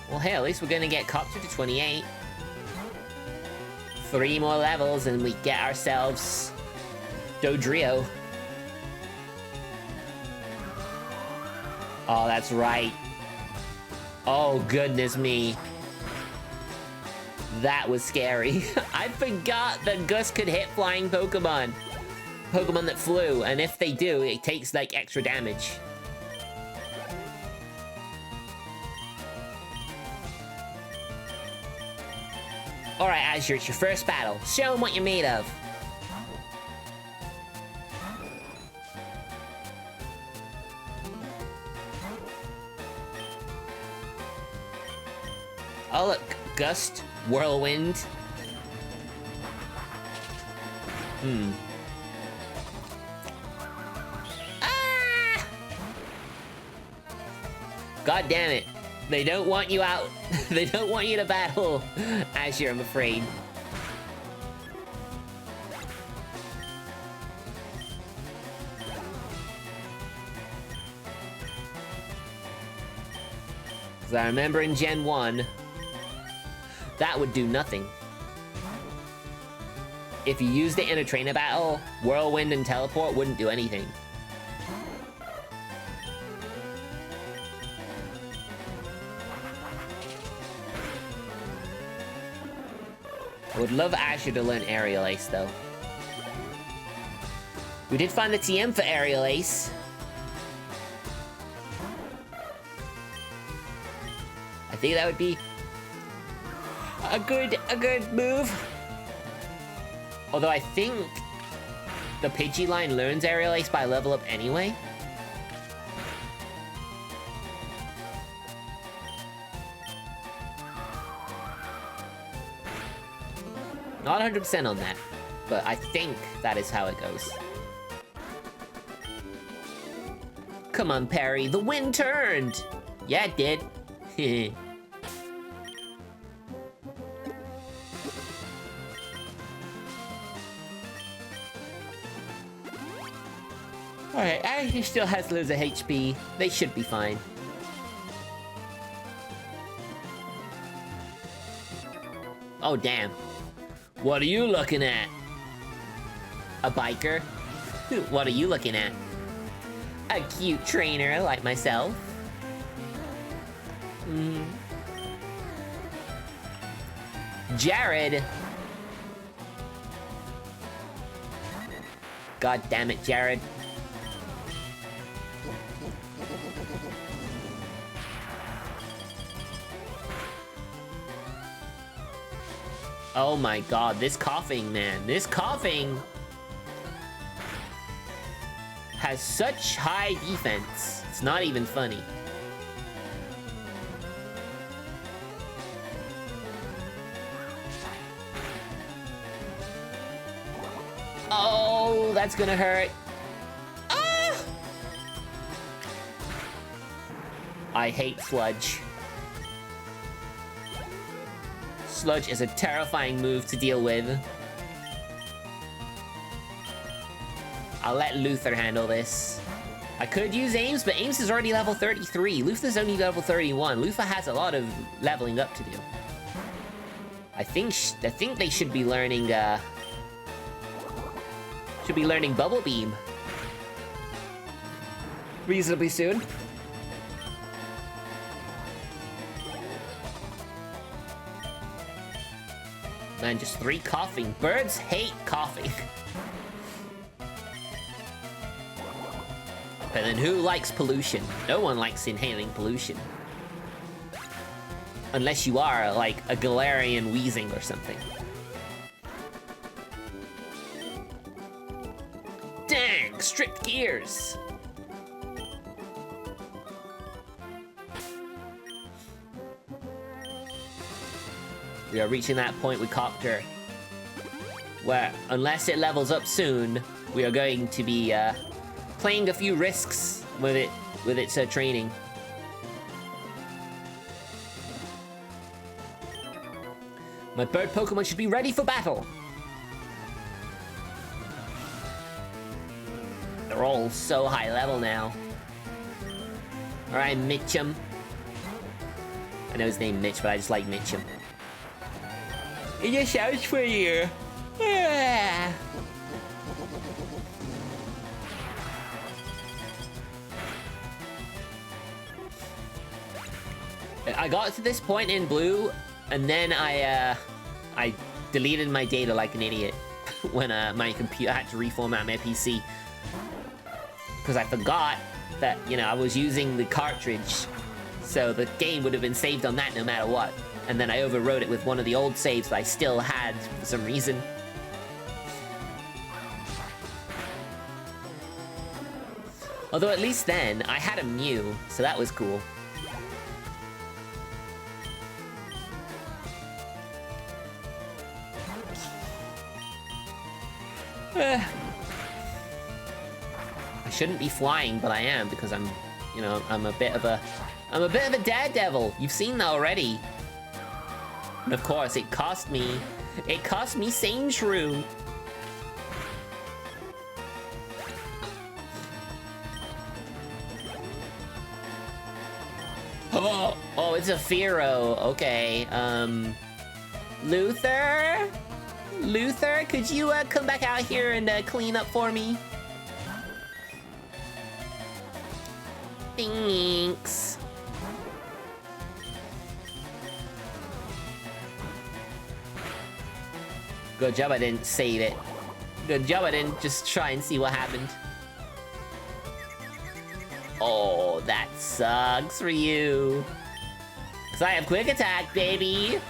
Well, hey, at least we're gonna get Copter to 28. 3 more levels and we get ourselves Dodrio. Oh, that's right. Oh, goodness me. That was scary. I forgot that Gus could hit flying Pokemon. Pokemon that flew, and if they do, it takes, like, extra damage. Alright, Azure, it's your first battle. Show them what you're made of. Oh, look. Gust. Whirlwind. Ah! God damn it. They don't want you out. They don't want you to battle Azure, I'm afraid. Because I remember in Gen 1, that would do nothing. If you used it in a trainer battle, Whirlwind and Teleport wouldn't do anything. I would love Azure to learn Aerial Ace, though. We did find the TM for Aerial Ace. I think that would be a good move. Although I think the Pidgey line learns Aerial Ace by level up anyway. Not 100% on that, but I think that is how it goes. Come on, Perry, the wind turned! Yeah, it did. Alright, Ashley still has loads of HP. They should be fine. Oh, damn. What are you looking at? A biker? What are you looking at? A cute trainer like myself. Jared! God damn it, Jared. Oh my god, this coughing, man. This coughing has such high defense. It's not even funny. Oh, that's gonna hurt. Ah! I hate Sludge. Sludge is a terrifying move to deal with. I'll let Luther handle this. I could use Ames, but Ames is already level 33. Luther's only level 31. Luther has a lot of leveling up to do. I think they should be learning, Bubble Beam reasonably soon. Man, just 3 coughing. Birds hate coughing. But then who likes pollution? No one likes inhaling pollution. Unless you are, like, a Galarian wheezing or something. Dang, stripped gears! We are reaching that point with Copter where, unless it levels up soon, we are going to be playing a few risks with its training. My bird Pokemon should be ready for battle. They're all so high level now. Alright, Mitchum. I know his name Mitch, but I just like Mitchum. It just sounds funnier. Yeah. I got to this point in Blue, and then I deleted my data like an idiot when my computer had to reformat my PC. Because I forgot that, you know, I was using the cartridge, so the game would have been saved on that no matter what. And then I overwrote it with one of the old saves that I still had for some reason. Although at least then, I had a Mew, so that was cool. I shouldn't be flying, but I am because I'm, you know, I'm a bit of a daredevil. You've seen that already. And of course, it cost me Sane Shrew. Oh, it's a Fearow. Okay, Luther, could you come back out here and clean up for me? Thanks. Good job I didn't save it. Good job I didn't just try and see what happened. Oh, that sucks for you. 'Cause I have quick attack, baby.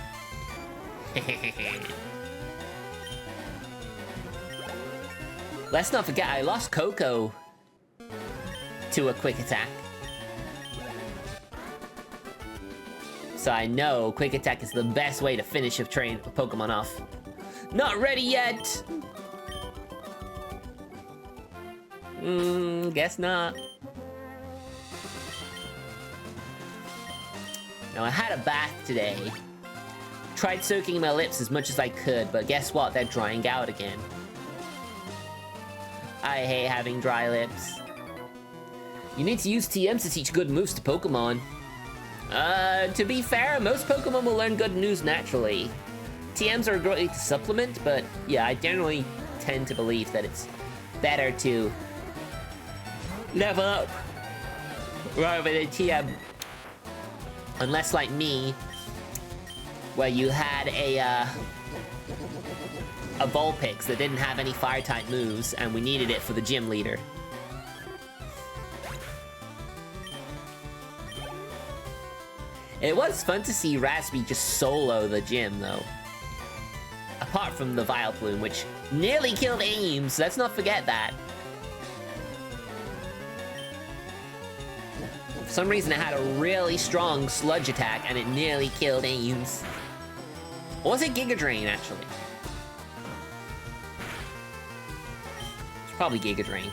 Let's not forget I lost Coco to a quick attack. So I know quick attack is the best way to finish a Pokemon off. Not ready yet! Guess not. Now I had a bath today. Tried soaking my lips as much as I could, but guess what? They're drying out again. I hate having dry lips. You need to use TMs to teach good moves to Pokemon. To be fair, most Pokemon will learn good moves naturally. TMs are great to supplement, but yeah, I generally tend to believe that it's better to level up rather than TM. Unless, like me, where you had a Vulpix that didn't have any Fire-type moves, and we needed it for the gym leader. It was fun to see Raspy just solo the gym, though. Apart from the Vileplume, which nearly killed Ames, let's not forget that. For some reason, it had a really strong sludge attack, and it nearly killed Ames. Or was it Giga Drain, actually? It's probably Giga Drain.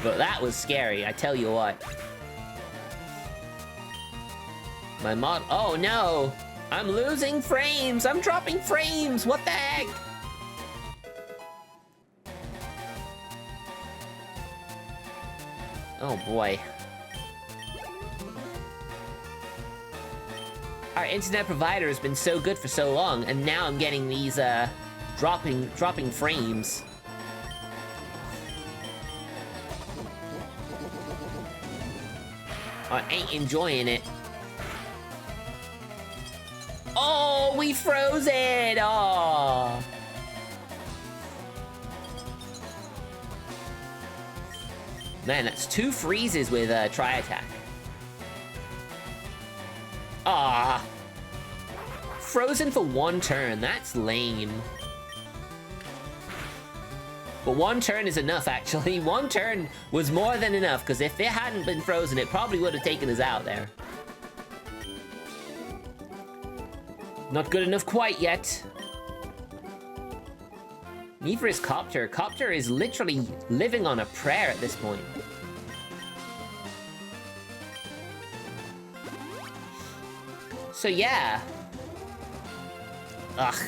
But that was scary, I tell you what. My mod- oh no! I'm losing frames! I'm dropping frames! What the heck? Oh boy. Our internet provider has been so good for so long, and now I'm getting these, dropping frames. I ain't enjoying it. Oh, we froze it! Oh. Man, that's 2 freezes with Tri-Attack. Ah. Frozen for 1 turn, that's lame. But 1 turn is enough, actually. 1 turn was more than enough, because if it hadn't been frozen, it probably would have taken us out there. Not good enough quite yet. Neither is Copter. Copter is literally living on a prayer at this point. So yeah. Ugh.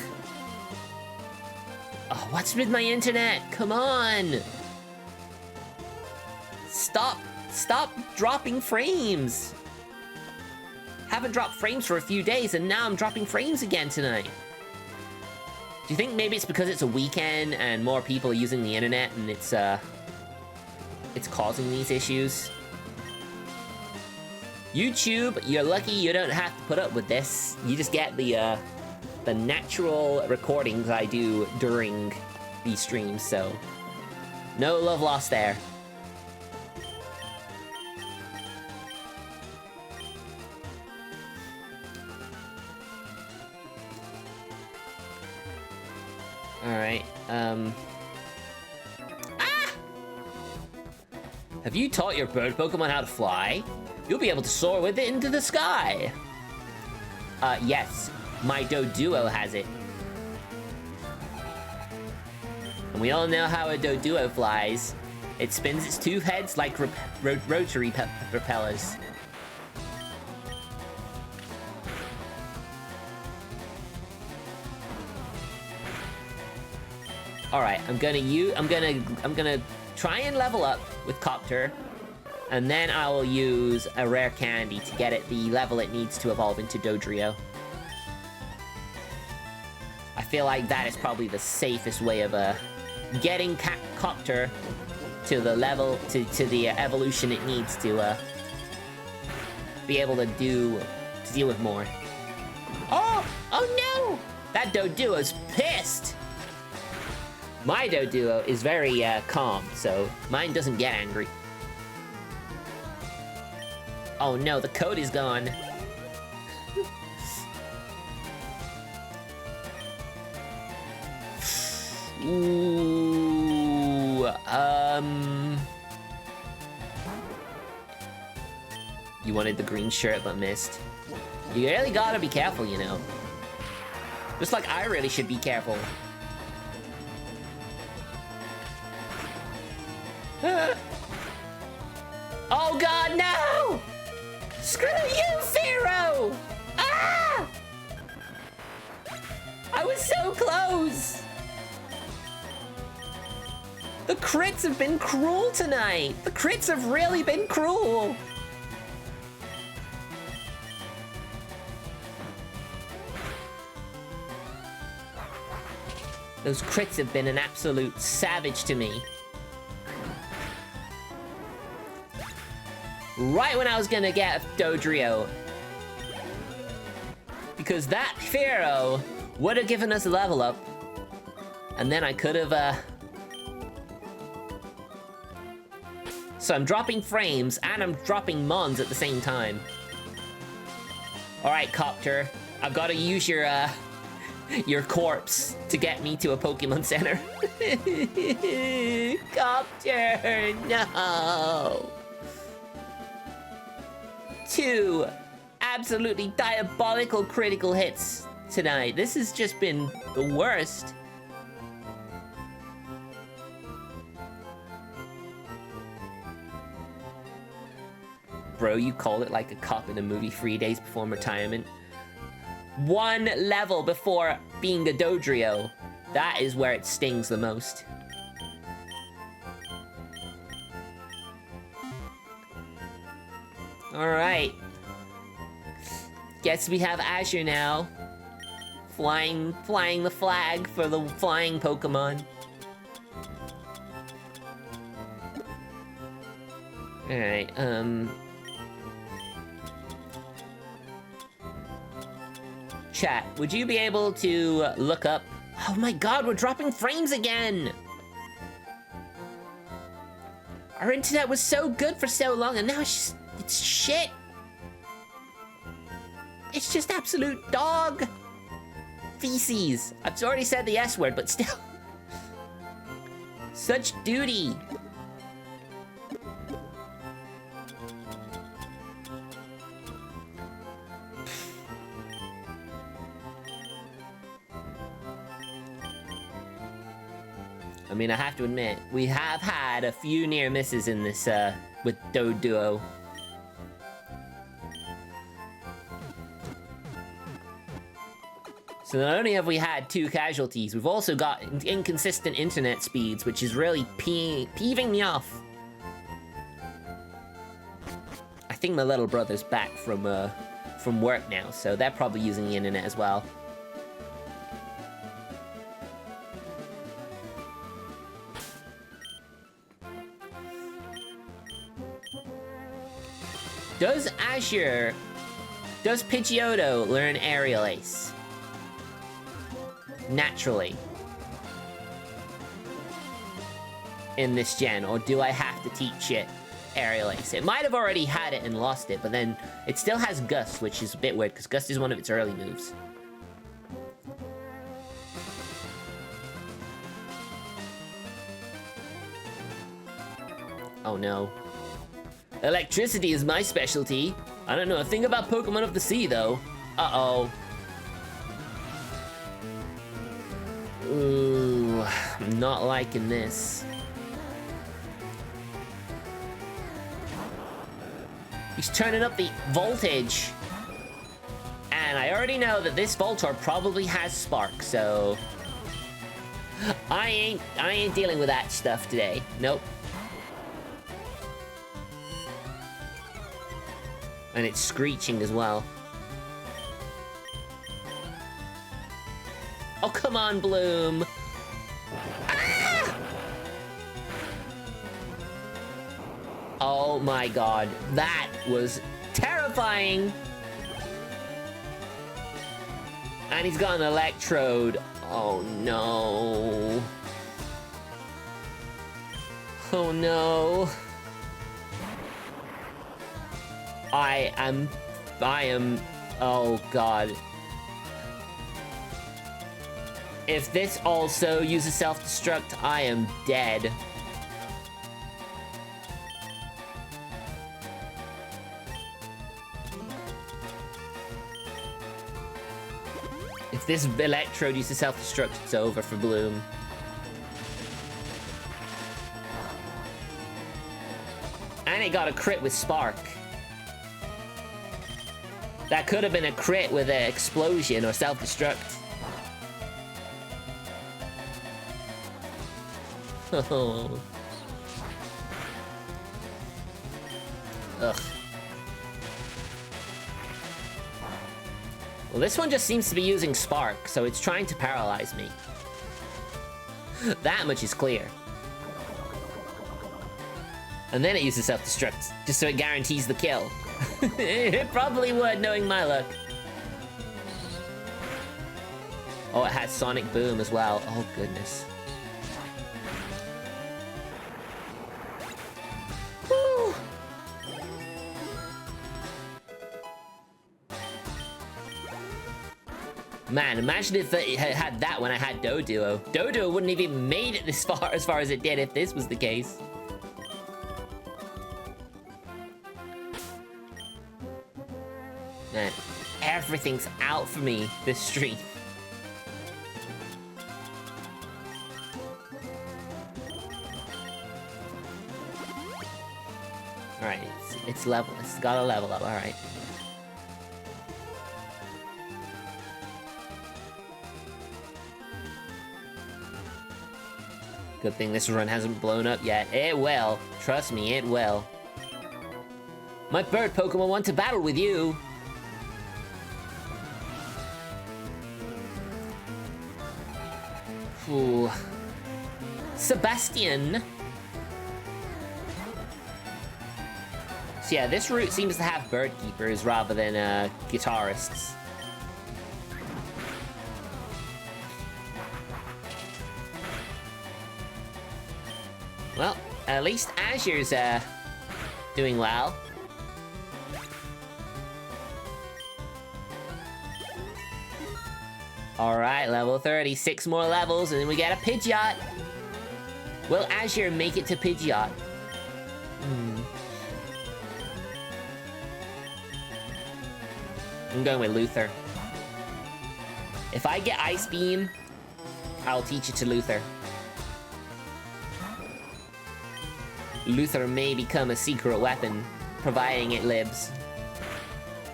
Oh, what's with my internet? Come on! Stop dropping frames! Haven't dropped frames for a few days, and now I'm dropping frames again tonight. Do you think maybe it's because it's a weekend and more people are using the internet and it's causing these issues? YouTube, you're lucky you don't have to put up with this. You just get the natural recordings I do during these streams, so no love lost there. Alright, Have you taught your bird Pokemon how to fly? You'll be able to soar with it into the sky! Yes, my Doduo has it. And we all know how a Doduo flies. It spins its 2 heads like rotary propellers. Alright, I'm gonna try and level up with Copter, and then I will use a rare candy to get it the level it needs to evolve into Dodrio. I feel like that is probably the safest way of getting Copter to the level, to the evolution it needs to be able to deal with more. Oh no! That Doduo's pissed! My Doduo is very calm, so mine doesn't get angry. Oh no, the code is gone. Ooh, You wanted the green shirt but missed. You really gotta be careful, you know. Just like I really should be careful. Oh god, no! Screw you, Pharaoh! Ah! I was so close! The crits have been cruel tonight! The crits have really been cruel! Those crits have been an absolute savage to me. Right when I was gonna get Dodrio. Because that Pharaoh would have given us a level up. And then I could have, So I'm dropping frames and I'm dropping Mons at the same time. Alright, Copter. I've gotta use your corpse to get me to a Pokemon Center. Copter, no! 2 absolutely diabolical critical hits tonight. This has just been the worst. Bro, you called it like a cop in a movie 3 days before retirement. 1 level before being a Dodrio. That is where it stings the most. Alright. Guess we have Azure now. Flying the flag for the flying Pokemon. Alright, chat, would you be able to look up... Oh my god, we're dropping frames again! Our internet was so good for so long, and now it's shit! It's just absolute dog feces. I've already said the S word, but still. Such duty. I mean, I have to admit, we have had a few near misses in this, with Duo. So not only have we had 2 casualties, we've also got inconsistent internet speeds, which is really peeving me off. I think my little brother's back from work now, so they're probably using the internet as well. Does Pidgeotto learn Aerial Ace? Naturally. In this gen, or do I have to teach it Aerial Ace? It might have already had it and lost it, but then it still has Gust, which is a bit weird, because Gust is one of its early moves. Oh no. Electricity is my specialty. I don't know a thing about Pokemon of the Sea, though. Uh-oh. Ooh, I'm not liking this. He's turning up the voltage. And I already know that this Voltorb probably has Spark, so... I ain't dealing with that stuff today. Nope. And it's screeching as well. Oh, come on, Bloom. Ah! Oh my god, that was terrifying. And he's got an Electrode. Oh no. Oh no. I am, oh god. If this also uses self-destruct, I am dead. If this Electrode uses self-destruct, it's over for Bloom. And it got a crit with Spark. That could have been a crit with an explosion or self-destruct. Oh. Ugh. Well, this one just seems to be using Spark, so it's trying to paralyze me. That much is clear. And then it uses self-destruct, just so it guarantees the kill. It probably would, knowing my luck. Oh, it has Sonic Boom as well. Oh, goodness. Woo! Man, imagine if it had that when I had Doduo. Doduo wouldn't have even made it this far, as far as it did, if this was the case. Man, everything's out for me this stream. Alright, it's level. It's gotta level up, alright. Good thing this run hasn't blown up yet. It will. Trust me, it will. My bird Pokemon want to battle with you. Ooh. Sebastian. So yeah, this route seems to have bird keepers rather than guitarists. Well, at least Azure's, doing well. Alright, level 30. 6 more levels, and then we get a Pidgeot. Will Azure make it to Pidgeot? I'm going with Luther. If I get Ice Beam, I'll teach it to Luther. Luther may become a secret weapon, providing it lives.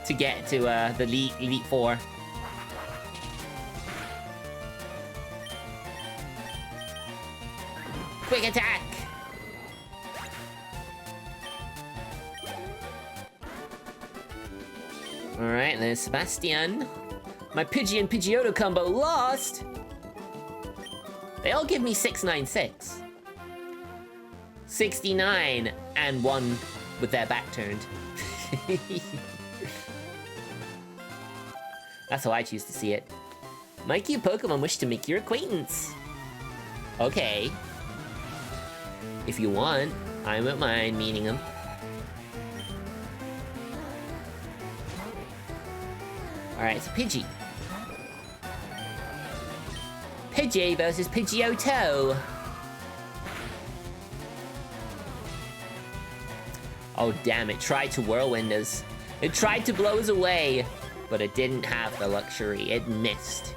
To get to the Elite Four. Quick attack! Alright, there's Sebastian. My Pidgey and Pidgeotto combo lost! They all give me 696. 69 and 1 with their back turned. That's how I choose to see it. My cute Pokemon wish to make your acquaintance. Okay. If you want, I won't mind meeting them. Alright, it's Pidgey. Pidgey versus Pidgeotto. Oh damn, it tried to whirlwind us. It tried to blow us away, but it didn't have the luxury. It missed.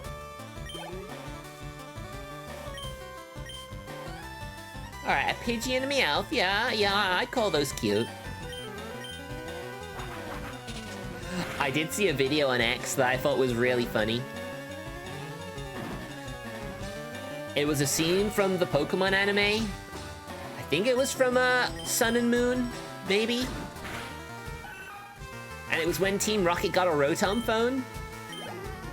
Alright, a Pidgey and a Meowth. Yeah, I'd call those cute. I did see a video on X that I thought was really funny. It was a scene from the Pokemon anime. I think it was from Sun and Moon, maybe? And it was when Team Rocket got a Rotom phone.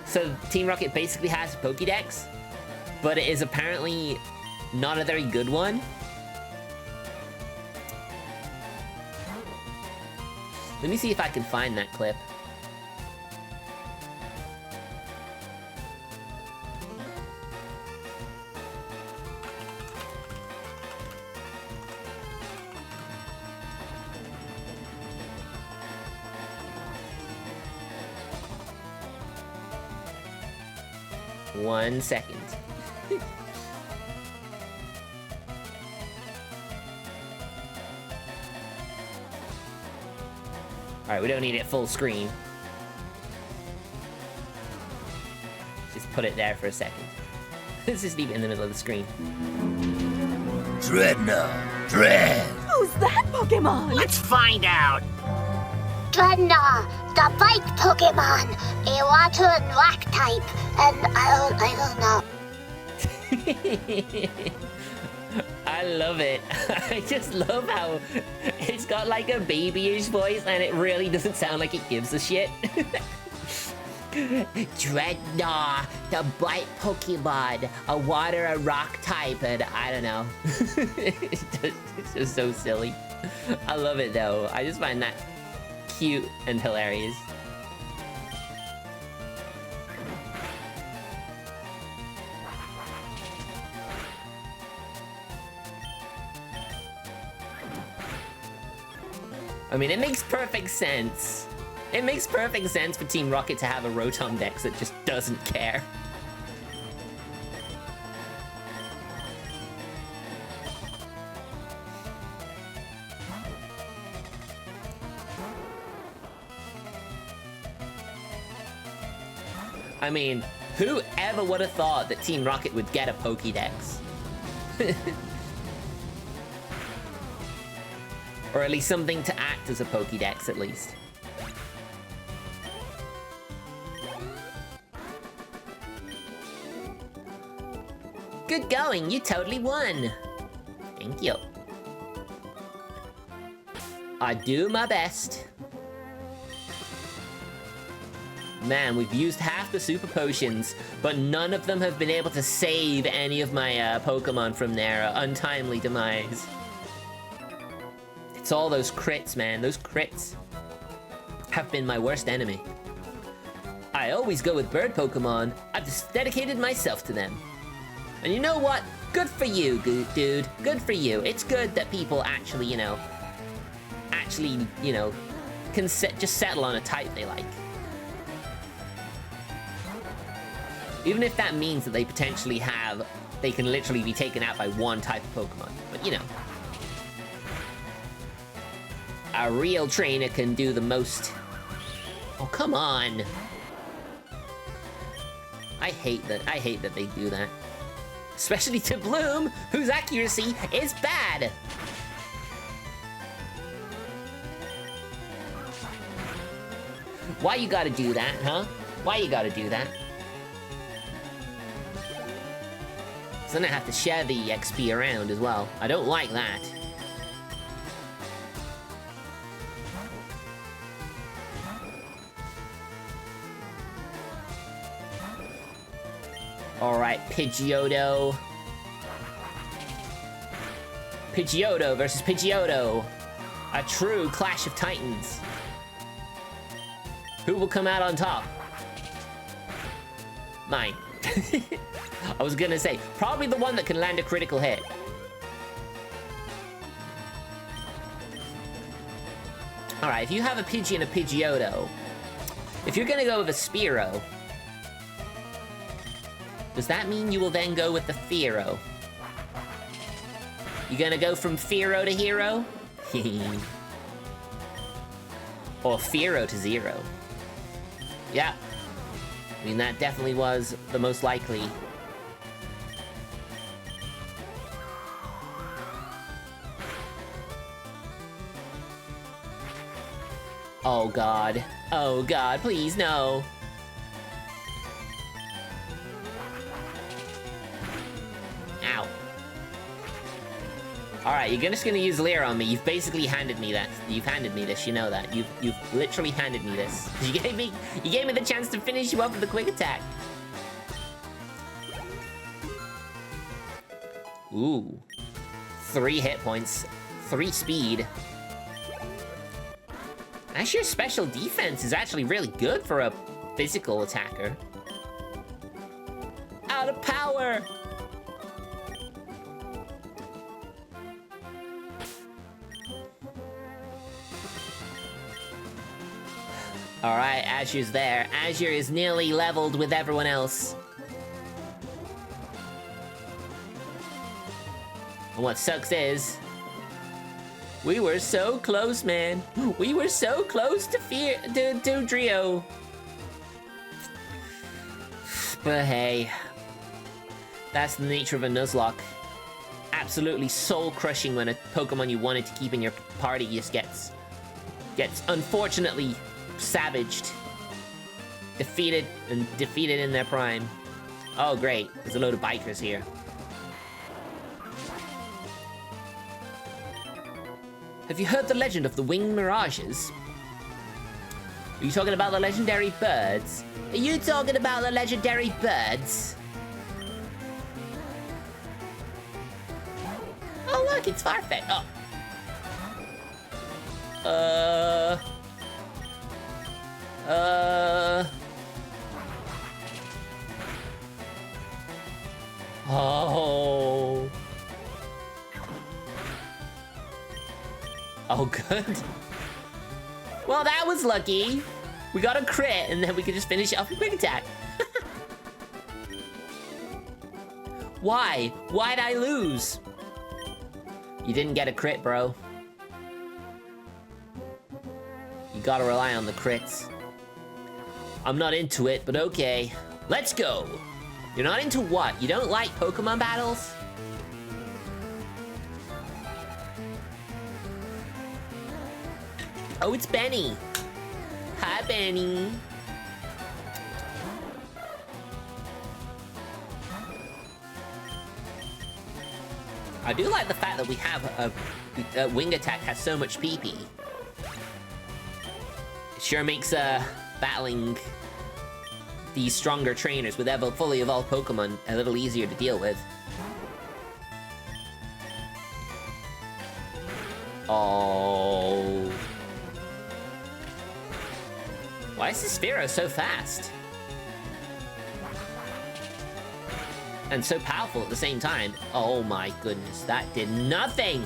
So Team Rocket basically has a Pokédex, but it is apparently not a very good one. Let me see if I can find that clip. One second. Alright, we don't need it full screen. Just put it there for a second. Let's just leave it in the middle of the screen. Dreadnought! Dread! Who's that Pokemon? Let's find out! Dreadnought, the bike Pokemon, a water and rock type, and I don't know. I love it. I just love how it's got like a babyish voice and it really doesn't sound like it gives a shit. Dreadnought, the bite Pokemon, a water and rock type, and I don't know. It's just so silly. I love it though. I just find that cute and hilarious. I mean, it makes perfect sense. It makes perfect sense for Team Rocket to have a Rotom Dex that just doesn't care. I mean, who ever would have thought that Team Rocket would get a Pokédex? Or at least something to act as a Pokédex, at least. Good going, you totally won! Thank you. I do my best. Man, we've used half the super potions, but none of them have been able to save any of my Pokemon from their untimely demise. It's all those crits, man. Those crits have been my worst enemy. I always go with bird Pokemon. I've just dedicated myself to them. And you know what? Good for you, dude. Good for you. It's good that people actually, you know, can just settle on a type they like. Even if that means that they potentially they can literally be taken out by one type of Pokemon. But, you know. A real trainer can do the most. Oh, come on. I hate that they do that. Especially to Bloom, whose accuracy is bad. Why you gotta do that, huh? Why you gotta do that? So then I have to share the XP around as well. I don't like that. Alright, Pidgeotto. Pidgeotto versus Pidgeotto. A true clash of titans. Who will come out on top? Mine. I was gonna say, probably the one that can land a critical hit. Alright, if you have a Pidgey and a Pidgeotto, if you're gonna go with a Spearow, does that mean you will then go with the Fearow? You gonna go from Fearow to Hero? Or Fearow to Zero? Yeah. I mean, that definitely was the most likely. Oh god. Oh god, please no. Ow. Alright, you're just gonna use Leer on me. You've basically handed me that. You've handed me this, you know that. You've literally handed me this. You gave me the chance to finish you up with a quick attack. Ooh. 3 hit points. 3 speed. Actually, your special defense is actually really good for a physical attacker. Out of power! Alright, Azure's there. Azure is nearly leveled with everyone else. And what sucks is, we were so close, man. We were so close to Drio. But hey, that's the nature of a Nuzlocke. Absolutely soul-crushing when a Pokemon you wanted to keep in your party just gets unfortunately savaged. Defeated in their prime. Oh great, there's a load of bikers here. Have you heard the legend of the winged mirages? Are you talking about the legendary birds? Are you talking about the legendary birds? Oh look, it's Farfetch. Oh. Oh. Oh, good. Well, that was lucky. We got a crit, and then we could just finish it off with quick attack. Why? Why'd I lose? You didn't get a crit, bro. You gotta rely on the crits. I'm not into it, but okay. Let's go. You're not into what? You don't like Pokemon battles? Oh, it's Benny. Hi, Benny. I do like the fact that we have a wing attack has so much PP. It sure makes battling these stronger trainers with fully evolved Pokemon a little easier to deal with. Oh. Why is this Sphero so fast? and so powerful at the same time. Oh my goodness, that did nothing!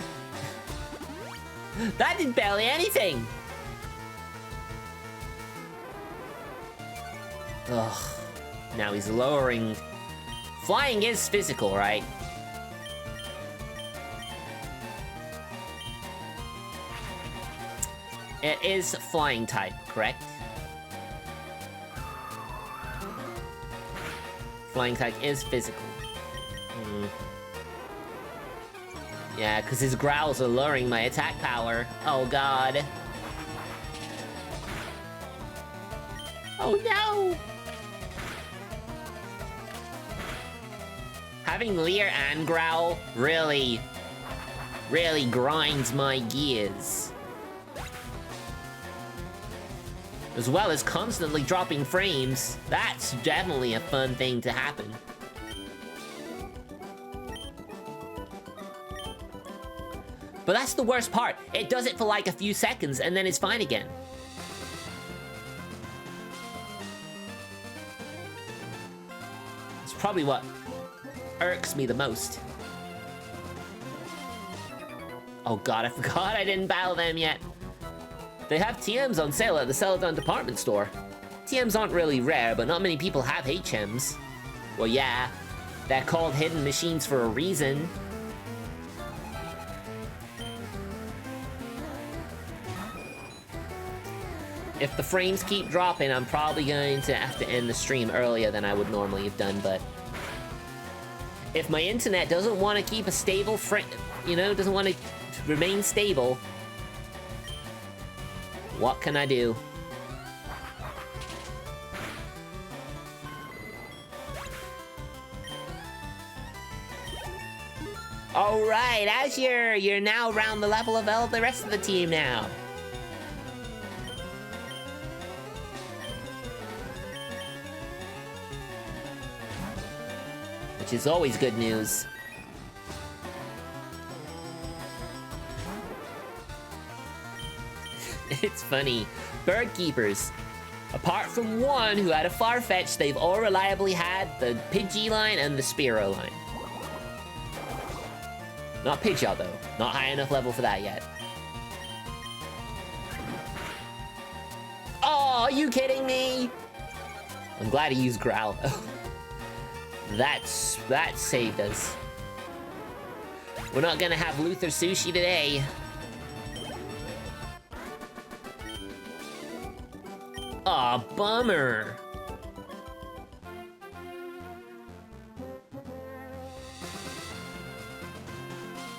That did barely anything! Ugh. Now he's lowering... Flying is physical, right? It is flying type, correct? Flying type is physical. Yeah, because his growls are lowering my attack power. Oh god. Oh no! Having Leer and Growl really grinds my gears. As well as constantly dropping frames. That's definitely a fun thing to happen. But that's the worst part. It does it for like a few seconds and then it's fine again. It's probably what irks me the most. Oh god, I forgot I didn't battle them yet. They have TMs on sale at the Celadon department store. TMs aren't really rare, but not many people have HMs. Well, yeah, they're called hidden machines for a reason. If the frames keep dropping, I'm probably going to have to end the stream earlier than I would normally have done, but... if my internet doesn't want to keep a stable frame, you know, doesn't want to remain stable, what can I do? Alright, Azure, you're now around the level of all the rest of the team now. Which is always good news. It's funny. Bird keepers. Apart from one who had a Farfetch, they've all reliably had the Pidgey line and the Spearow line. Not Pidgeot though. Not high enough level for that yet. Oh, are you kidding me? I'm glad he used Growl. That saved us. We're not gonna have Luther Sushi today. Aw, bummer.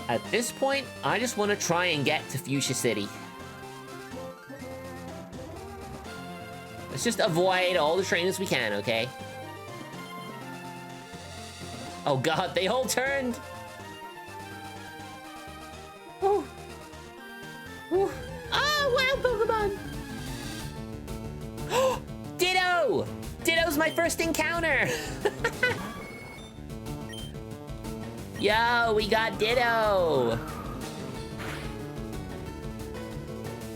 At this point, I just want to try and get to Fuchsia City. Let's just avoid all the trainers we can, okay? Oh god, they all turned! Oh! Oh! Oh, wow, Pokemon! Ditto! Ditto's my first encounter! Yo, we got Ditto!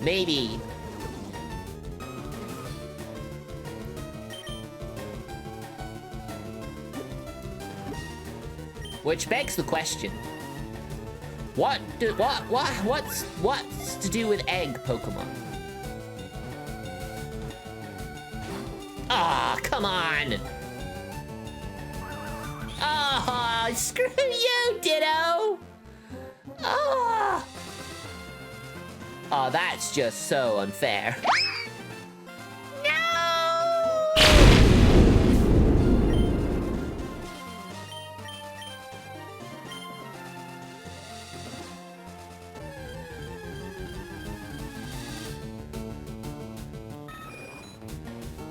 Maybe. Which begs the question. What's to do with egg Pokemon? Ah, come on! Ah, screw you, Ditto! Ah! Oh, that's just so unfair.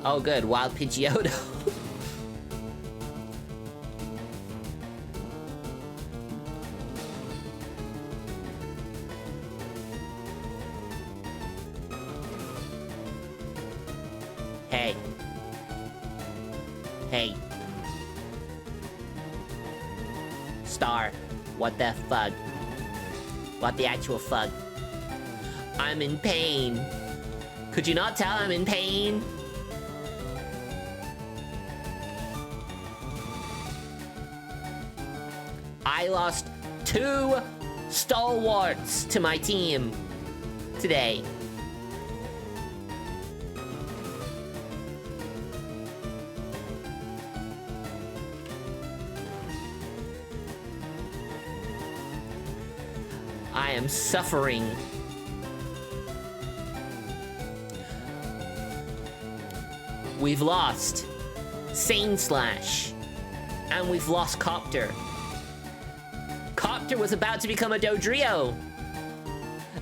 Oh good, Wild Pidgeotto. Hey. Hey. Star, what the fuck? What the actual fuck? I'm in pain. Could you not tell I'm in pain? I lost 2 stalwarts to my team today. I am suffering. We've lost Sane Slash, and we've lost Copter. Copter was about to become a Dodrio,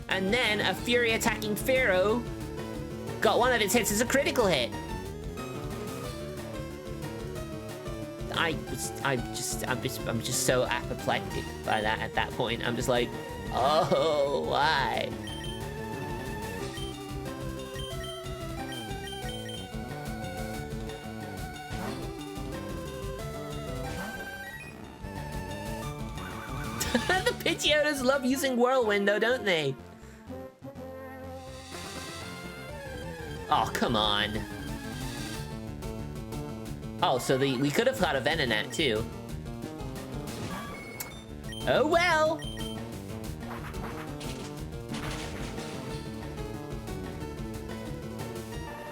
and then a Fury attacking Pharaoh got one of its hits as a critical hit. I'm just so apoplectic by that at that point. I'm just like, oh, why? The Pidgeotos love using Whirlwind though, don't they? Oh, come on. Oh, so we could have got a Venonat too. Oh well!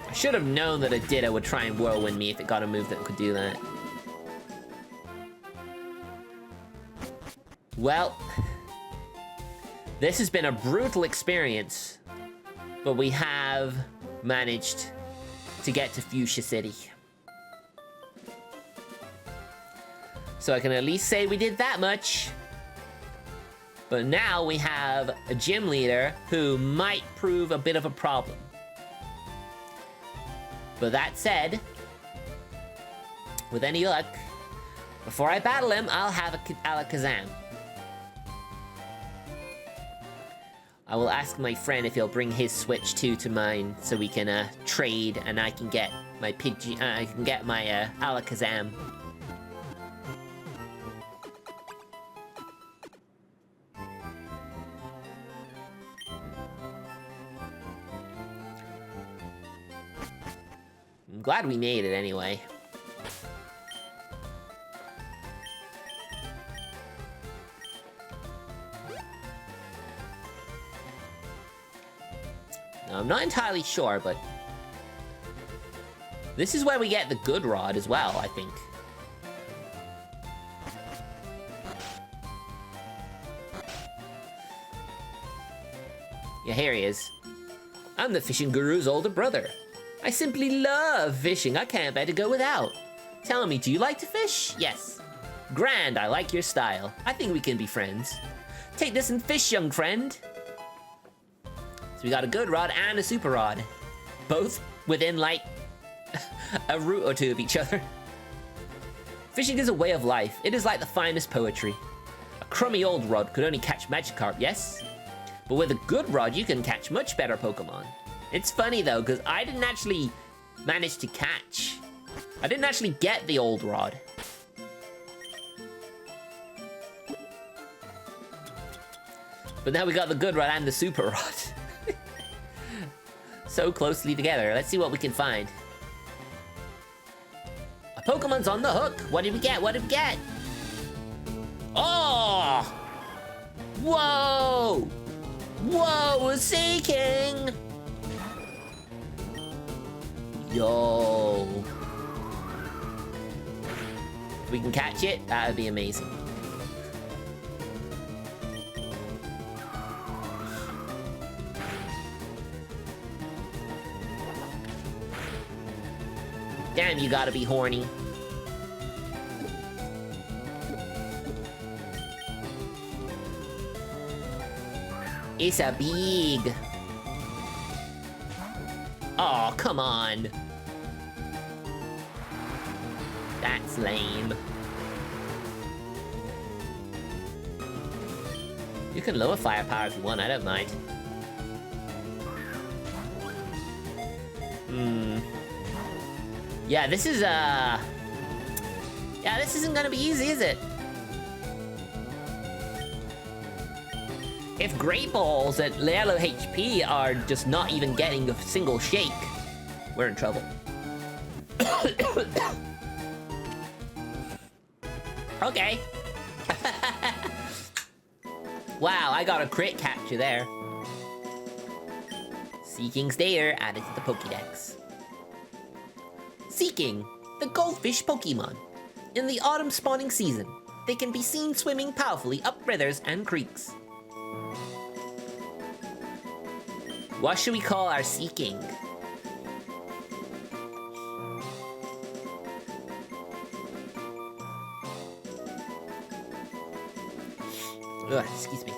I should have known that a Ditto would try and Whirlwind me if it got a move that could do that. Well, this has been a brutal experience, but we have managed to get to Fuchsia City. So I can at least say we did that much. But now we have a gym leader who might prove a bit of a problem. But that said, with any luck, before I battle him, I'll have a Alakazam. I will ask my friend if he'll bring his Switch 2 to mine so we can trade and I can get my Alakazam. I'm glad we made it anyway. Now, I'm not entirely sure, but this is where we get the good rod as well, I think. Yeah, here he is. I'm the fishing guru's older brother. I simply love fishing. I can't bear to go without. Tell me, do you like to fish? Yes. Grand, I like your style. I think we can be friends. Take this and fish, young friend. So we got a good rod and a super rod. Both within, like, a root or two of each other. Fishing is a way of life. It is like the finest poetry. A crummy old rod could only catch Magikarp, yes? But with a good rod, you can catch much better Pokemon. It's funny though, because I didn't actually manage to catch. I didn't actually get the old rod. But now we got the good rod and the super rod. So closely together. Let's see what we can find. A Pokemon's on the hook. What did we get? What did we get? Oh! Whoa! Whoa, a Seaking! Yo. If we can catch it, that would be amazing. Damn, you gotta be horny. It's a big. Oh, come on. That's lame. You can lower firepower if you want, I don't mind. Yeah, this is, yeah, this isn't gonna be easy, is it? If Great Balls at yellow HP are just not even getting a single shake, we're in trouble. Okay. Wow, I got a crit capture there. Seeking's there, added to the Pokédex. Seeking, the goldfish Pokemon. In the autumn spawning season, they can be seen swimming powerfully up rivers and creeks. What should we call our Seeking? Ugh, excuse me.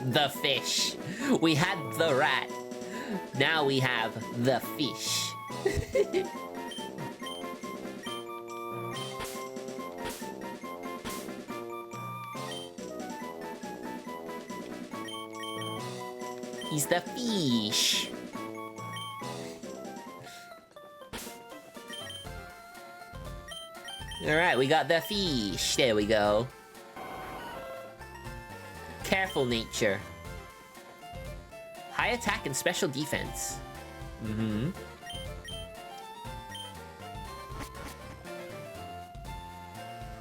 The fish. We had the rat. Now we have the fish. He's the fish. Alright, we got the fish. There we go. Careful nature. High attack and special defense.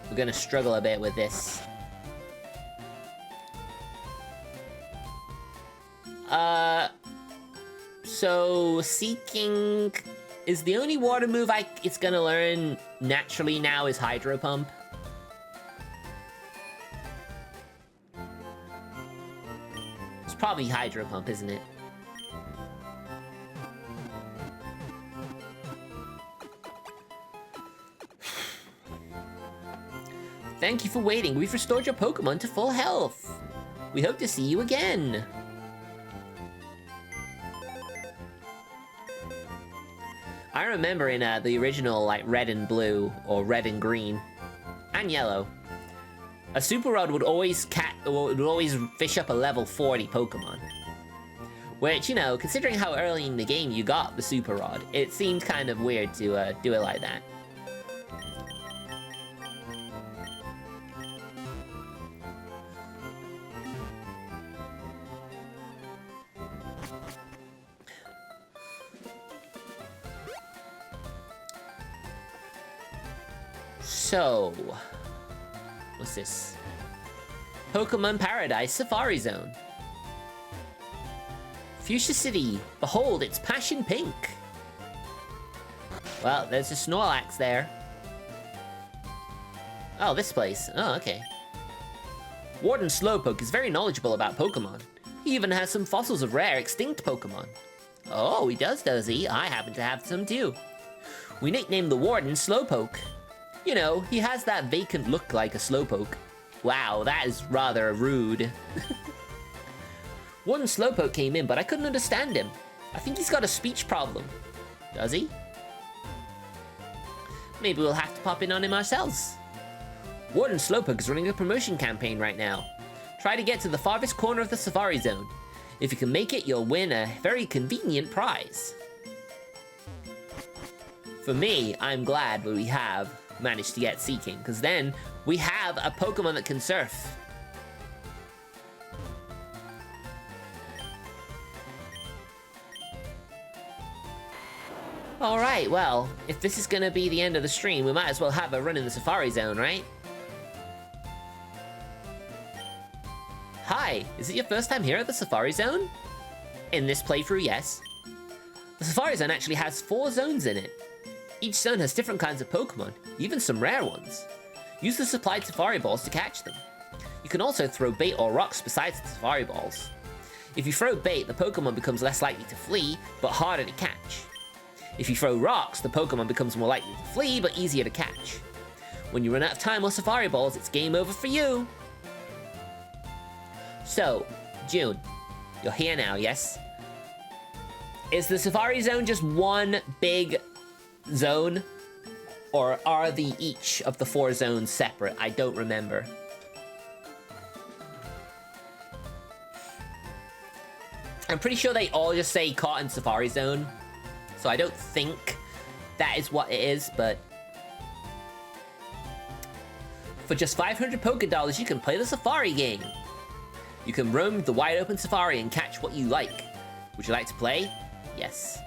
We're gonna struggle a bit with this. So Seeking is the only water move it's gonna learn naturally now is Hydro Pump. It's probably Hydro Pump, isn't it? Thank you for waiting. We've restored your Pokemon to full health. We hope to see you again. I remember in the original, like, Red and Blue, or Red and Green, and Yellow, a Super Rod would always fish up a level 40 Pokemon. Which, you know, considering how early in the game you got the Super Rod, it seemed kind of weird to do it like that. So, what's this? Pokemon Paradise Safari Zone. Fuchsia City, behold, it's passion pink. Well, there's a Snorlax there. Oh, this place. Oh, okay. Warden Slowpoke is very knowledgeable about Pokemon. He even has some fossils of rare, extinct Pokemon. Oh, he does he? I happen to have some too. We nicknamed the Warden Slowpoke. You know, he has that vacant look like a Slowpoke. Wow, that is rather rude. One Slowpoke came in, but I couldn't understand him. I think he's got a speech problem. Does he? Maybe we'll have to pop in on him ourselves. Warden Slowpoke is running a promotion campaign right now. Try to get to the farthest corner of the Safari Zone. If you can make it, you'll win a very convenient prize. For me, I'm glad we have managed to get Seeking, because then we have a Pokemon that can surf. Alright, well, if this is gonna be the end of the stream, we might as well have a run in the Safari Zone, right? Hi, is it your first time here at the Safari Zone? In this playthrough, yes. The Safari Zone actually has 4 zones in it. Each zone has different kinds of Pokemon, even some rare ones. Use the supplied Safari Balls to catch them. You can also throw bait or rocks besides the Safari Balls. If you throw bait, the Pokemon becomes less likely to flee, but harder to catch. If you throw rocks, the Pokemon becomes more likely to flee, but easier to catch. When you run out of time or Safari Balls, it's game over for you! So, June, you're here now, yes? Is the Safari Zone just one big zone? Or are each of the 4 zones separate? I don't remember. I'm pretty sure they all just say Cotton Safari Zone. So I don't think that is what it is, but for just 500 Pokédollars, you can play the Safari game. You can roam the wide open safari and catch what you like. Would you like to play? Yes.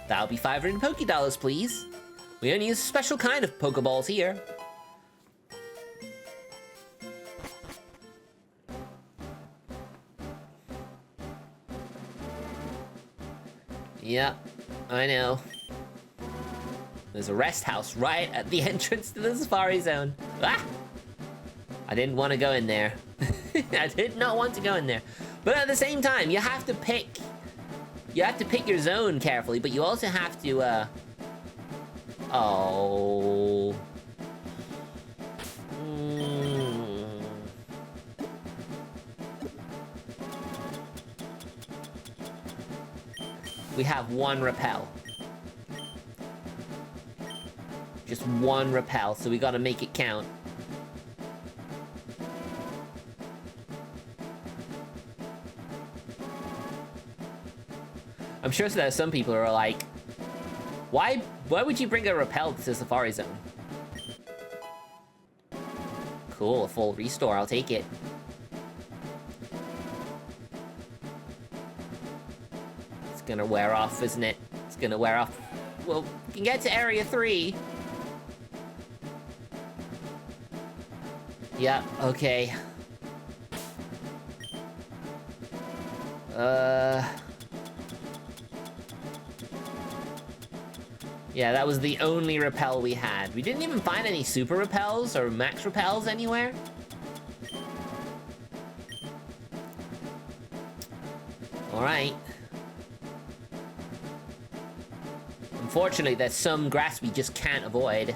That'll be 500 Poké Dollars, please. We only use a special kind of Pokeballs here. Yep, I know. There's a rest house right at the entrance to the Safari Zone. Ah! I didn't want to go in there. I did not want to go in there. But at the same time, you have to pick... You have to pick your zone carefully, but you also have to, Oh... We have one repel. Just one repel, so we gotta make it count. I'm sure that some people are like, why would you bring a repel to the Safari Zone? Cool, a full restore, I'll take it. It's gonna wear off, isn't it? It's gonna wear off. Well, we can get to Area 3. Yeah, okay. Yeah, that was the only repel we had. We didn't even find any super repels or max repels anywhere. Alright. Unfortunately, there's some grass we just can't avoid.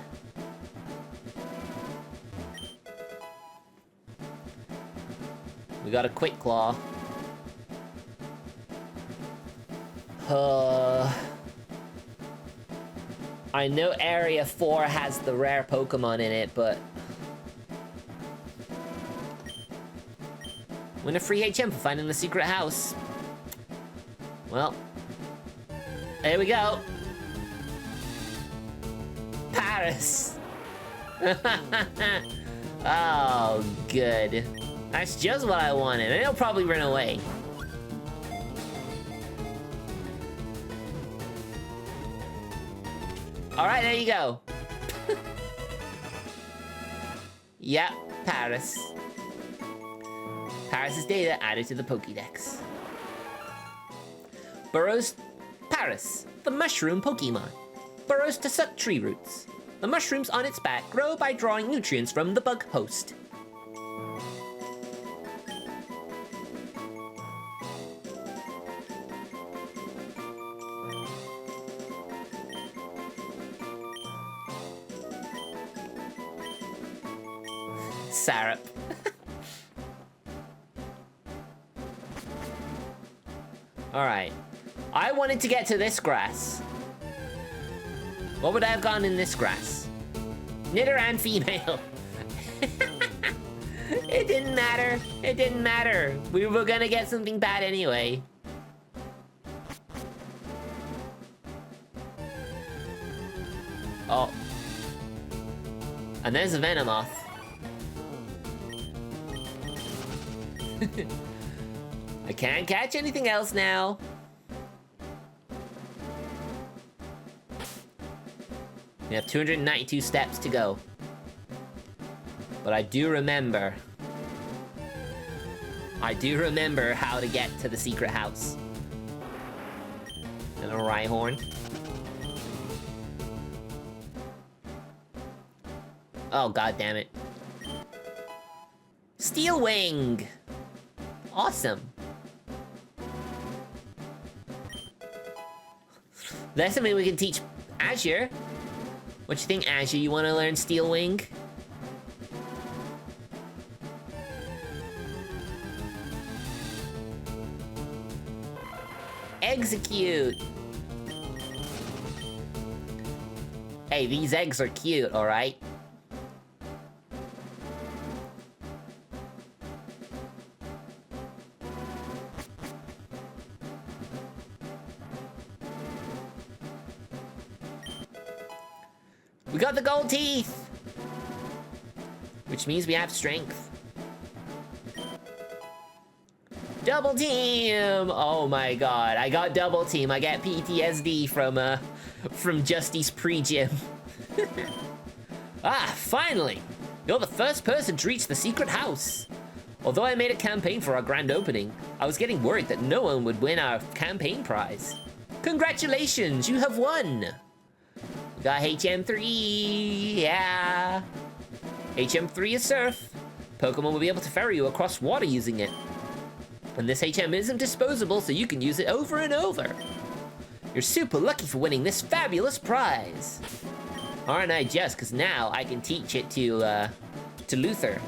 We got a Quick Claw. I know Area 4 has the rare Pokemon in it, but... Win a free HM for finding the secret house. Well. There we go. Paris. Oh, good. That's just what I wanted. And it'll probably run away. Alright, there you go. Yep, Paris. Paris's data added to the Pokédex. Burrows Paris, the mushroom Pokemon. Burrows to suck tree roots. The mushrooms on its back grow by drawing nutrients from the bug host. Syrup. Alright. I wanted to get to this grass. What would I have gone in this grass? Knitter and female. It didn't matter. It didn't matter. We were gonna get something bad anyway. Oh. And there's a Venomoth. I can't catch anything else now. We have 292 steps to go. But I do remember how to get to the secret house. And a Rhyhorn. Oh, god damn it. Steel Wing! Awesome. That's something we can teach Azure. What you think, Azure? You want to learn Steel Wing? Execute! Hey, these eggs are cute, alright? We got the gold teeth! Which means we have strength. Double team! Oh my god, I got double team. I get PTSD from Justy's pre-gym. Ah, finally! You're the first person to reach the secret house. Although I made a campaign for our grand opening, I was getting worried that no one would win our campaign prize. Congratulations, you have won! We got HM3, yeah! HM3 is surf. Pokemon will be able to ferry you across water using it. And this HM isn't disposable, so you can use it over and over. You're super lucky for winning this fabulous prize. Aren't I just, because now I can teach it to Luther.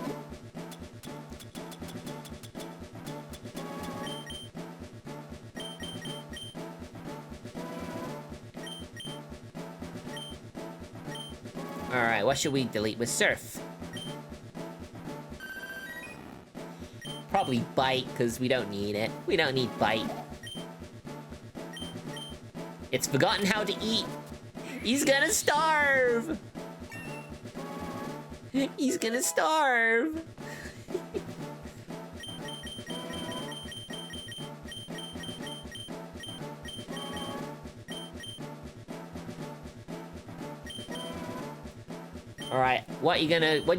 Alright, what should we delete with Surf? Probably Bite, because we don't need it. We don't need Bite. It's forgotten how to eat. He's gonna starve! He's gonna starve! Alright, what do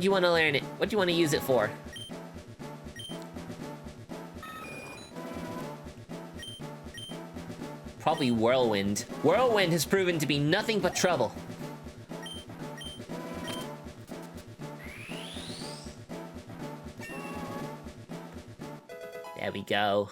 you wanna learn it? What do you wanna use it for? Probably Whirlwind. Whirlwind has proven to be nothing but trouble. There we go.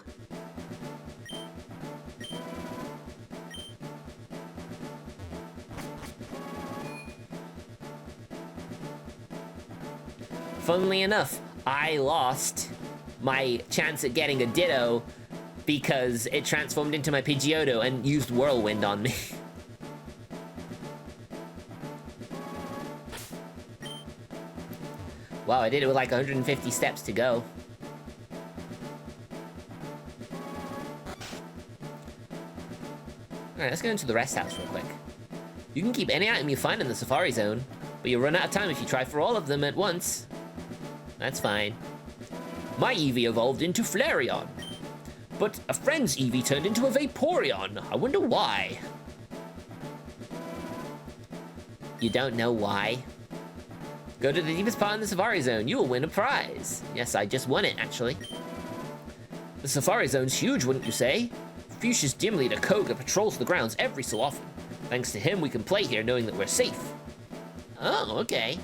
Funnily enough, I lost my chance at getting a Ditto because it transformed into my Pidgeotto and used Whirlwind on me. Wow, I did it with like 150 steps to go. Alright, let's go into the rest house real quick. You can keep any item you find in the Safari Zone, but you'll run out of time if you try for all of them at once. That's fine. My Eevee evolved into Flareon, but a friend's Eevee turned into a Vaporeon. I wonder why. You don't know why? Go to the deepest part in the Safari Zone. You will win a prize. Yes, I just won it, actually. The Safari Zone's huge, wouldn't you say? Fuchsia's gym leader, Koga, patrols the grounds every so often. Thanks to him, we can play here knowing that we're safe. Oh, okay.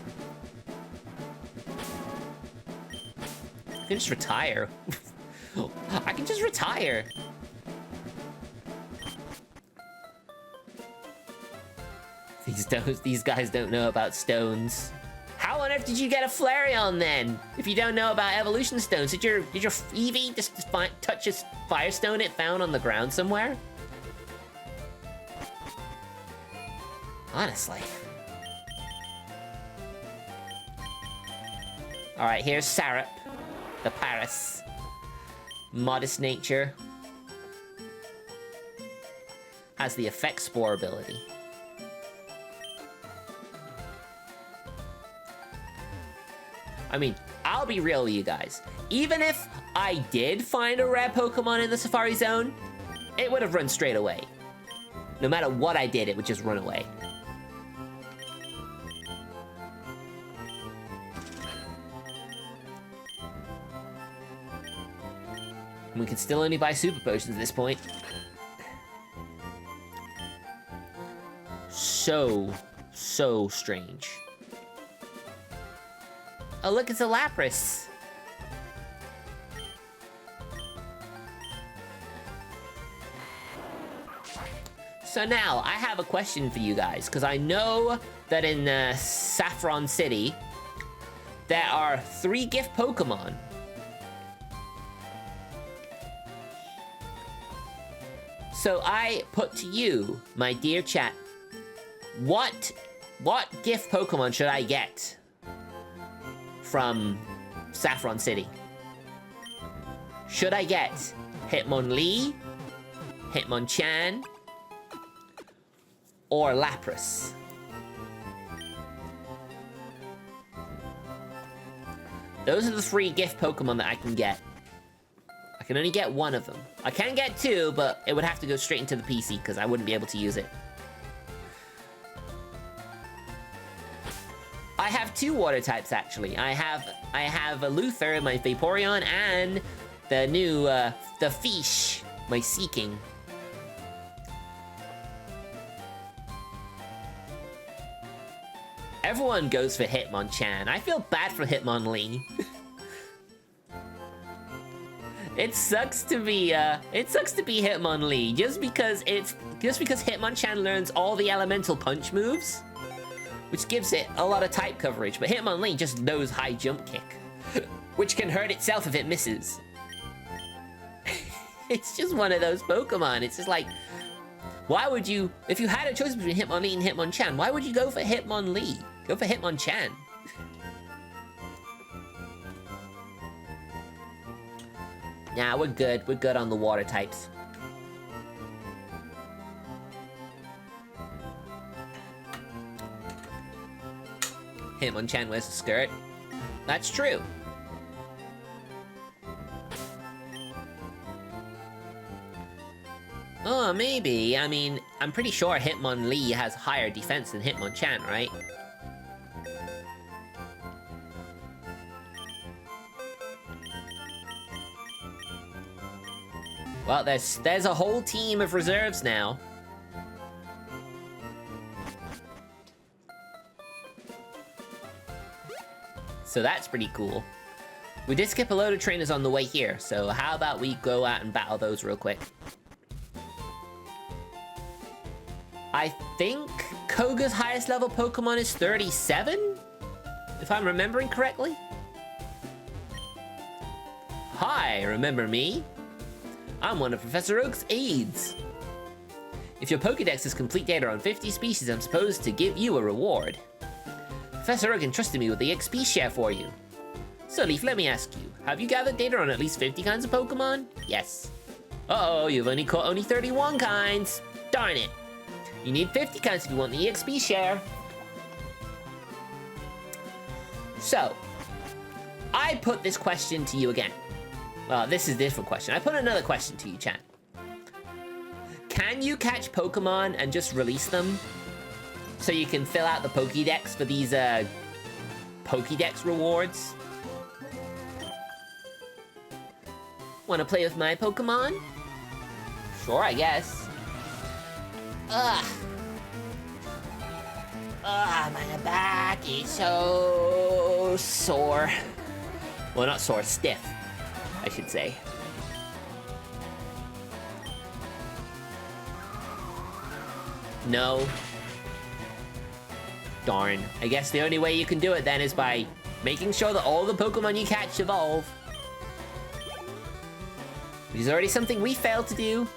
I can just retire. I can just retire. These guys don't know about stones. How on earth did you get a Flareon then? If you don't know about evolution stones, did your Eevee just touch a firestone it found on the ground somewhere? Honestly. All right, here's Sarup, the Paris. Modest nature. Has the Effect Spore ability. I mean, I'll be real with you guys. Even if I did find a rare Pokemon in the Safari Zone, it would have run straight away. No matter what I did, it would just run away. And we can still only buy Super Potions at this point. So strange. Oh, look, it's a Lapras. So now, I have a question for you guys, because I know that in Saffron City, there are 3 gift Pokemon. So I put to you, my dear chat, what gift Pokemon should I get from Saffron City? Should I get Hitmonlee, Hitmonchan, or Lapras? Those are the 3 gift Pokemon that I can get. I can only get one of them. I can get two, but it would have to go straight into the PC because I wouldn't be able to use it. I have two water types, actually. I have a Luther, my Vaporeon, and the new, the Fish, my Seeking. Everyone goes for Hitmonchan. I feel bad for Hitmonlee. It sucks to be Hitmonlee just because Hitmonchan learns all the elemental punch moves, which gives it a lot of type coverage, but Hitmonlee just knows high jump kick, which can hurt itself if it misses. It's just one of those Pokemon. It's just like, why would you, if you had a choice between Hitmonlee and Hitmonchan, why would you go for Hitmonlee? Go for Hitmonchan. Nah, we're good. We're good on the water types. Hitmonchan wears a skirt. That's true. Oh, maybe. I mean, I'm pretty sure Hitmonlee has higher defense than Hitmonchan, right? Well, there's a whole team of reserves now. So that's pretty cool. We did skip a load of trainers on the way here, so how about we go out and battle those real quick? I think Koga's highest level Pokemon is 37? If I'm remembering correctly? Hi, remember me? I'm one of Professor Oak's aides. If your Pokédex has complete data on 50 species, I'm supposed to give you a reward. Professor Oak entrusted me with the XP share for you. So Leaf, let me ask you, have you gathered data on at least 50 kinds of Pokemon? Yes. Uh-oh, you've only caught only 31 kinds. Darn it. You need 50 kinds if you want the EXP share. So, I put this question to you again. Well, this is a different question. I put another question to you, chat. Can you catch Pokemon and just release them? So you can fill out the Pokédex for these, Pokédex rewards? Wanna play with my Pokemon? Sure, I guess. Ugh. Ugh, my back is so sore. Well, not sore, stiff, I should say. No. Darn. I guess the only way you can do it then is by making sure that all the Pokemon you catch evolve. Which is already something we failed to do.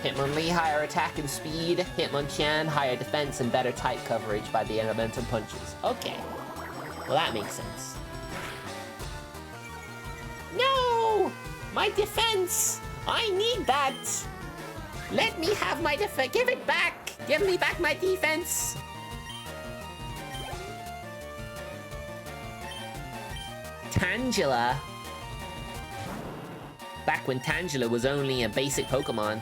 Hitmonlee, higher attack and speed. Hitmonchan, higher defense and better type coverage by the elemental punches. Okay. Well, that makes sense. No! My defense! I need that! Let me have my defense. Give it back! Give me back my defense! Tangela. Back when Tangela was only a basic Pokemon.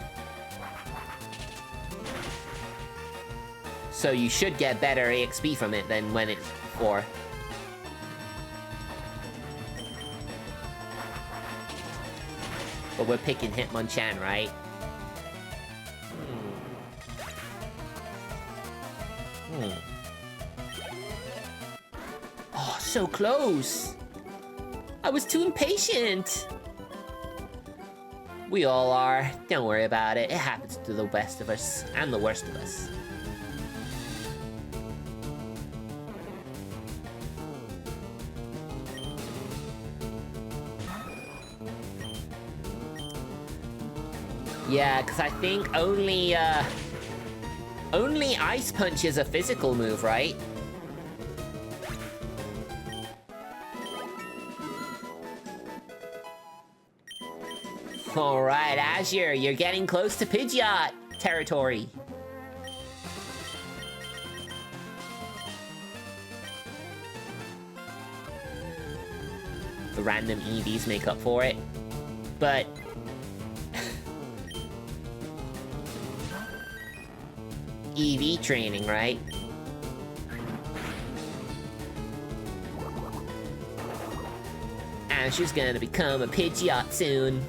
So you should get better EXP from it than when it's before. But we're picking Hitmonchan, right? Oh, so close! I was too impatient! We all are. Don't worry about it. It happens to the best of us, and the worst of us. Yeah, because I think only Ice Punch is a physical move, right? Alright, Azure, you're getting close to Pidgeot territory. the random EVs make up for it. But... EV training, right? And she's gonna become a Pidgeot soon.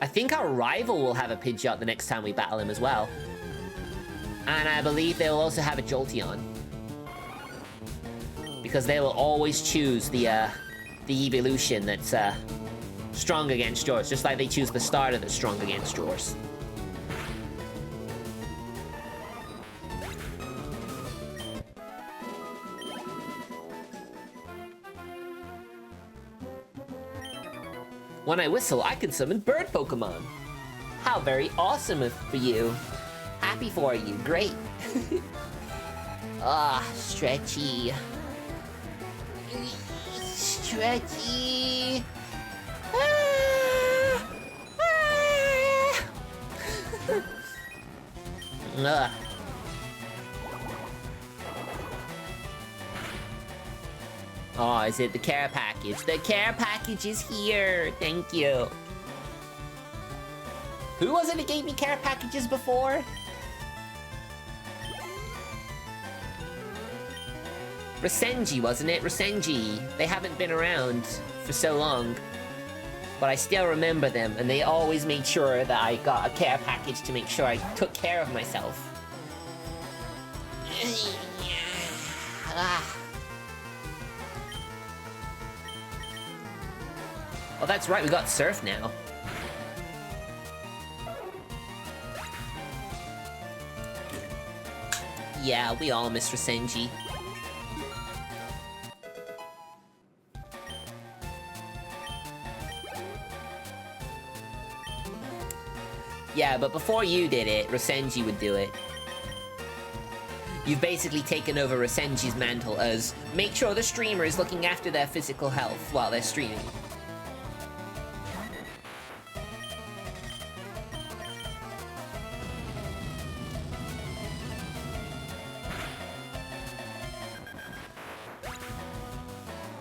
I think our rival will have a Pidgeot the next time we battle him as well. And I believe they will also have a Jolteon. Because they will always choose the evolution that's strong against yours, just like they choose the starter that's strong against yours. When I whistle, I can summon bird Pokemon. How very awesome for you. Happy for you, great. Ah, stretchy. Stretchy. Ah. Ah. Oh, is it the care package? The care package is here! Thank you. Who was it that gave me care packages before? Rasenji, wasn't it? Rasenji. They haven't been around for so long. But I still remember them, and they always made sure that I got a care package to make sure I took care of myself. Ah. Oh, that's right, we got Surf now. Yeah, we all miss Rasenji. Yeah, but before you did it, Rasenji would do it. You've basically taken over Rasenji's mantle as make sure the streamer is looking after their physical health while they're streaming.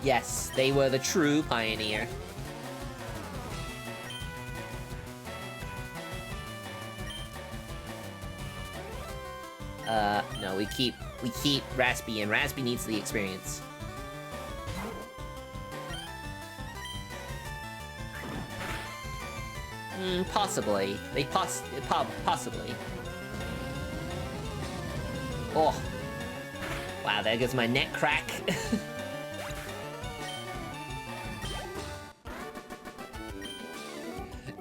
Yes, they were the true pioneer. No, we keep Raspy, and Raspy needs the experience. Possibly. Possibly. Oh. Wow, there goes my neck crack.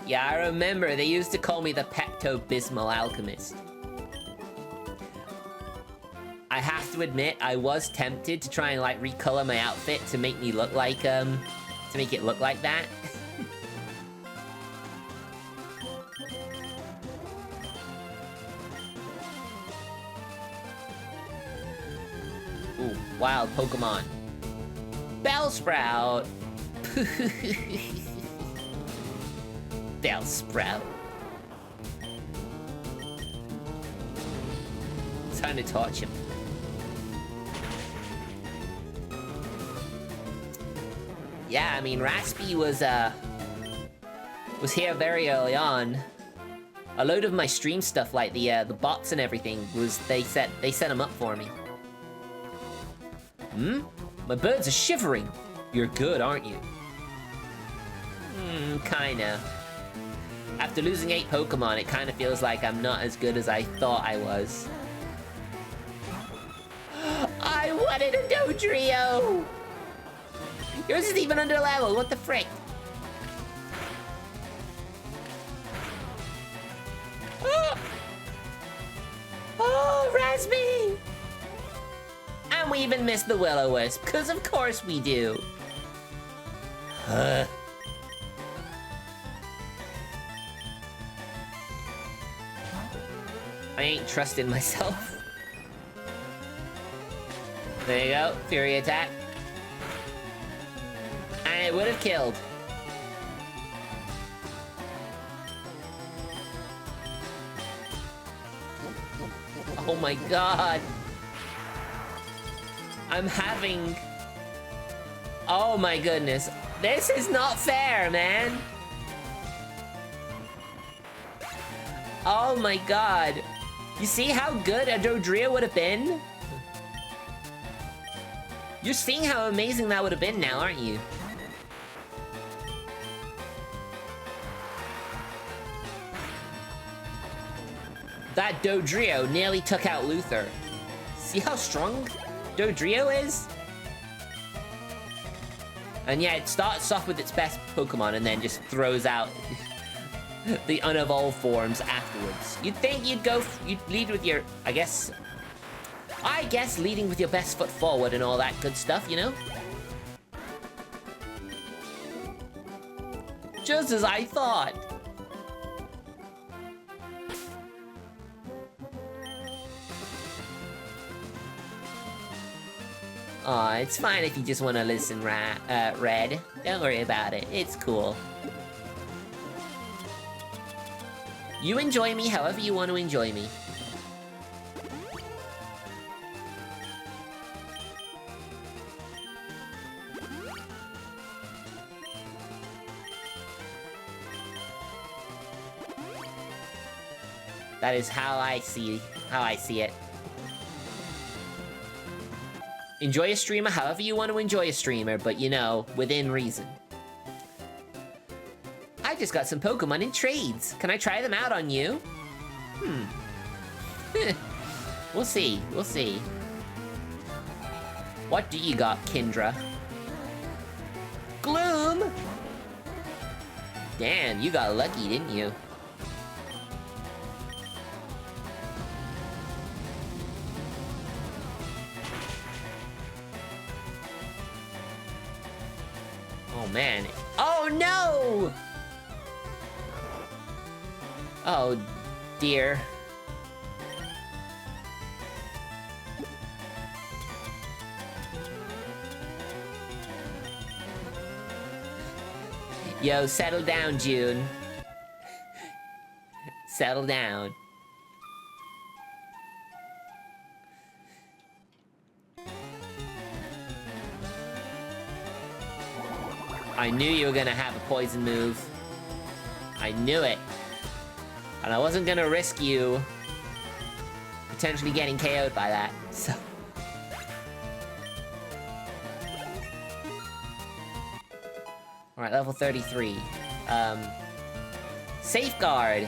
Yeah, I remember they used to call me the Pepto-Bismol Alchemist. I have to admit, I was tempted to try and like recolor my outfit to make me look like to make it look like that. Ooh, wild Pokemon. Bellsprout. Bellsprout. Time to torch him. Yeah, I mean, Raspy was here very early on. A load of my stream stuff, like the bots and everything, they set them up for me. My birds are shivering. You're good, aren't you? Kinda. After losing 8 Pokemon, it kinda feels like I'm not as good as I thought I was. I wanted a Dodrio! Yours is even under level, what the frick? Oh, oh, Raspy! And we even missed the Will-O-Wisp, because of course we do. I ain't trusting myself. There you go, Fury Attack. And it would have killed. Oh my god. I'm having... Oh my goodness. This is not fair, man. Oh my god. You see how good a Dodrio would have been? You're seeing how amazing that would have been now, aren't you? That Dodrio nearly took out Luther. See how strong Dodrio is? And yeah, it starts off with its best Pokemon and then just throws out the unevolved forms afterwards. You'd think you'd lead with your, I guess leading with your best foot forward and all that good stuff, you know? Just as I thought. Aw, it's fine if you just want to listen, Red. Don't worry about it. It's cool. You enjoy me however you want to enjoy me. That is how I see it. Enjoy a streamer however you want to enjoy a streamer, but you know, within reason. I just got some Pokemon in trades. Can I try them out on you? We'll see, we'll see. What do you got, Kindra? Gloom! Damn, you got lucky, didn't you? Oh man. Oh no! Oh dear. Yo, settle down, June. Settle down. I knew you were gonna have a poison move. I knew it. And I wasn't gonna risk you potentially getting KO'd by that, so. Alright, level 33. Safeguard.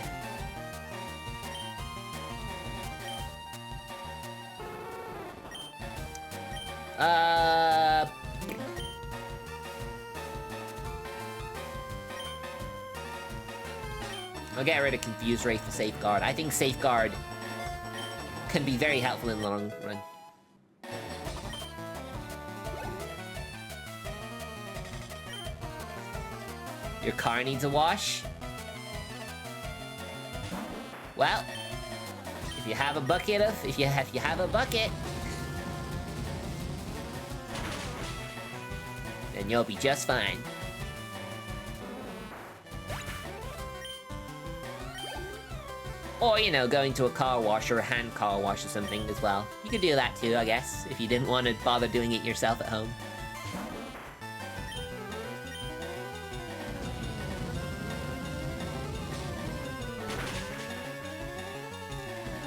I'll get rid of Confused Ray for Safeguard. I think Safeguard can be very helpful in the long run. Your car needs a wash? Well, if you have a bucket if you have a bucket, then you'll be just fine. Or, you know, going to a car wash or a hand car wash or something as well. You could do that too, I guess, if you didn't want to bother doing it yourself at home.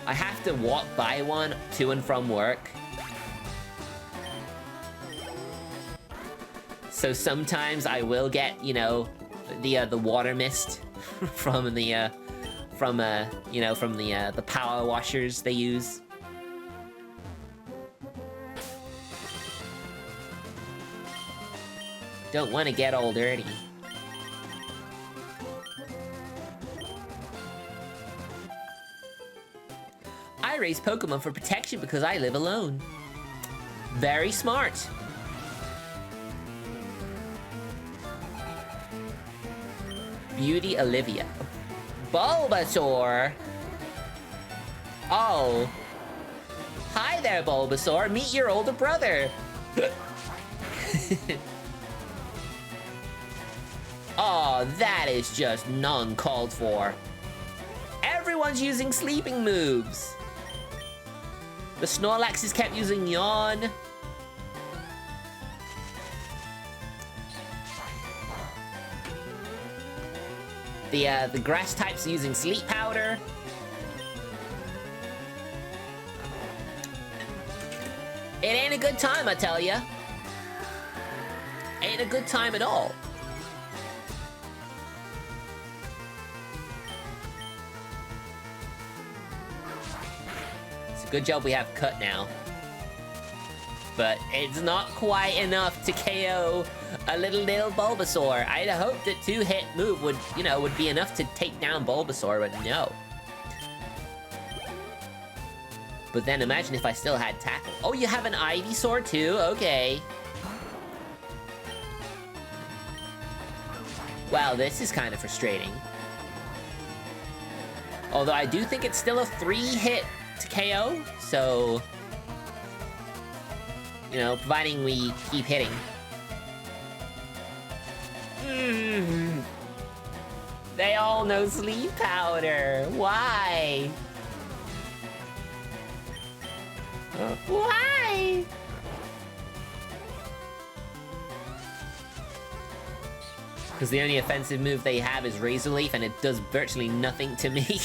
I have to walk by one to and from work. So sometimes I will get, you know, the water mist from the power washers they use. Don't want to get all dirty. I raise Pokemon for protection because I live alone. Very smart. Beauty Olivia. Bulbasaur? Oh. Hi there, Bulbasaur. Meet your older brother. Oh, that is just non-called for. Everyone's using sleeping moves. The Snorlax has kept using Yawn. The grass types using sleep powder. It ain't a good time, I tell ya. Ain't a good time at all. It's a good job we have cut now. But it's not quite enough to KO a little Bulbasaur. I'd hoped that 2-hit move would, you know, would be enough to take down Bulbasaur, but no. But then imagine if I still had Tackle. Oh, you have an Ivysaur too? Okay. Wow, this is kind of frustrating. Although I do think it's still a 3-hit to KO, so... You know, providing we keep hitting. They all know sleep powder. Why? Why? Because the only offensive move they have is Razor Leaf, and it does virtually nothing to me.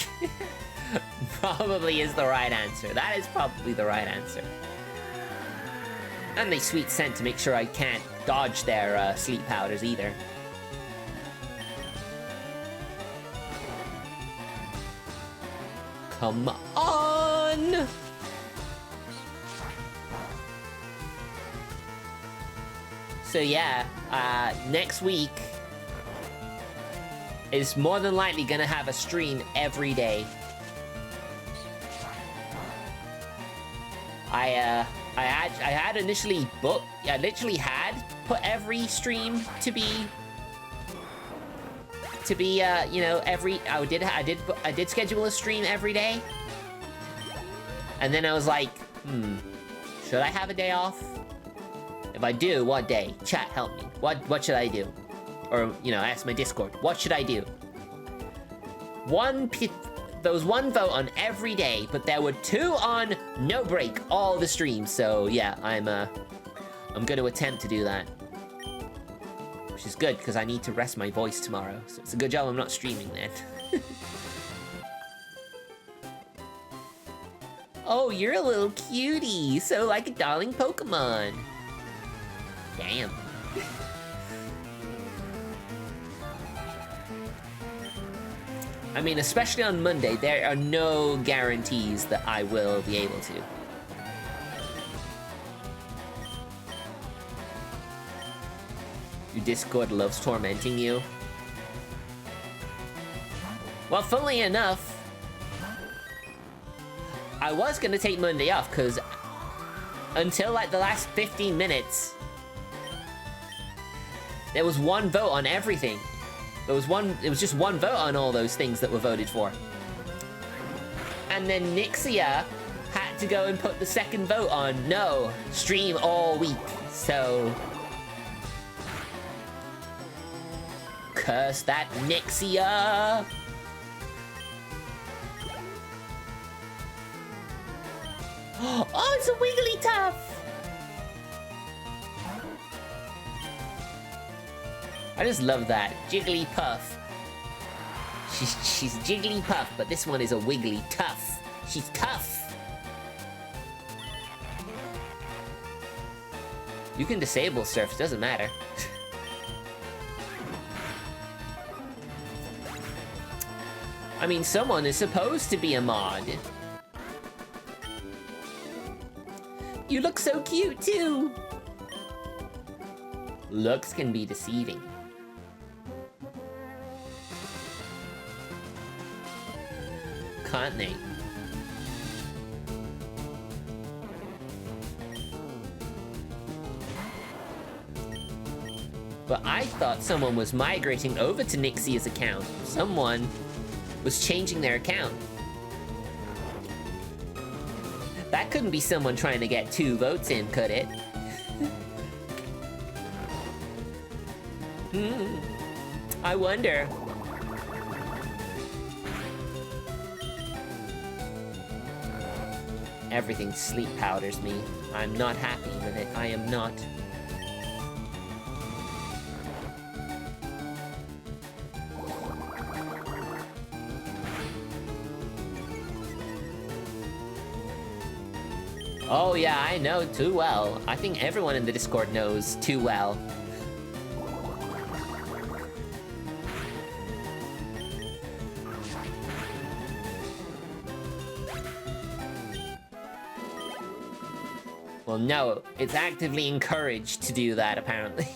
Probably is the right answer. That is probably the right answer. And they sweet scent to make sure I can't dodge their sleep powders either. Come on! So yeah, next week is more than likely gonna have a stream every day. I had initially booked, I literally had put every stream to be, you know, I did schedule a stream every day. And then I was like, should I have a day off? If I do, what day? Chat, help me. What should I do? Or, you know, ask my Discord, what should I do? There was one vote on every day, but there were 2 on no break all the streams. So yeah, I'm gonna attempt to do that. Which is good, because I need to rest my voice tomorrow. So it's a good job I'm not streaming then. Oh, you're a little cutie. So like a darling Pokemon. Damn. I mean, especially on Monday, there are no guarantees that I will be able to. Your Discord loves tormenting you. Well, funnily enough, I was gonna take Monday off, because until like the last 15 minutes, there was one vote on everything. It was just one vote on all those things that were voted for. And then Nixia had to go and put the second vote on no, stream all week. So... curse that Nixia! Oh, it's a Wigglytuff! I just love that. Jigglypuff. She's Jigglypuff, but this one is a Wigglytuff. She's tough. You can disable surfs, doesn't matter. I mean, someone is supposed to be a mod. You look so cute, too. Looks can be deceiving. Can't they? But I thought someone was migrating over to Nixia's account. Someone was changing their account. That couldn't be someone trying to get 2 votes in, could it? I wonder. Everything sleep powders me. I'm not happy with it. I am not. Oh yeah, I know too well. I think everyone in the Discord knows too well. Well, no, it's actively encouraged to do that, apparently.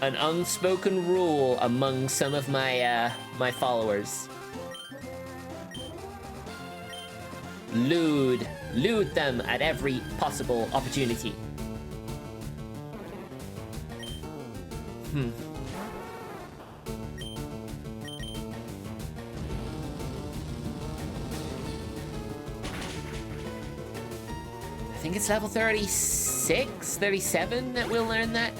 An unspoken rule among some of my, my followers. Lewd them at every possible opportunity. I think it's level 36, 37 that we'll learn that.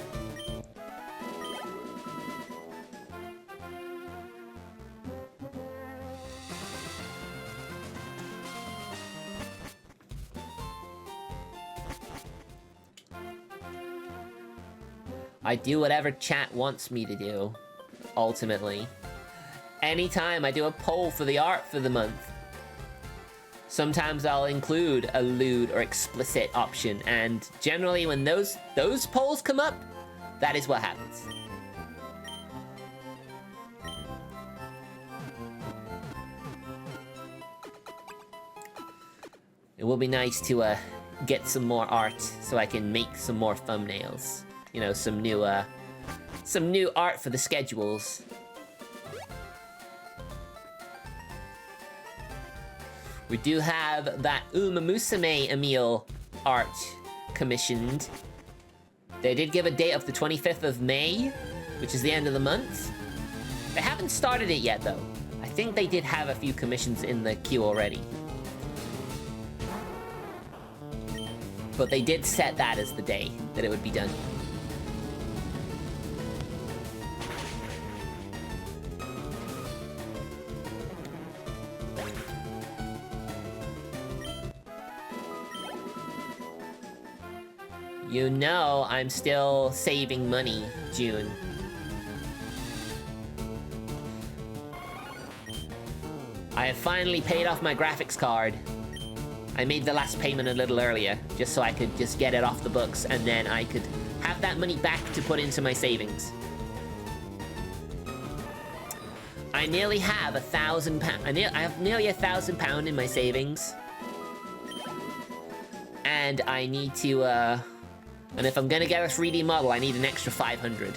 I do whatever chat wants me to do, ultimately. Anytime I do a poll for the art for the month, sometimes I'll include a lewd or explicit option, and generally when those polls come up, that is what happens. It will be nice to get some more art so I can make some more thumbnails. You know, some new art for the schedules. We do have that Uma Musume Emil art commissioned. They did give a date of the 25th of May, which is the end of the month. They haven't started it yet, though. I think they did have a few commissions in the queue already. But they did set that as the day that it would be done. You know I'm still saving money, June. I have finally paid off my graphics card. I made the last payment a little earlier, just so I could just get it off the books, and then I could have that money back to put into my savings. I nearly have £1,000. I have nearly £1,000 in my savings. And I need to, and if I'm gonna get a 3D model, I need an extra 500.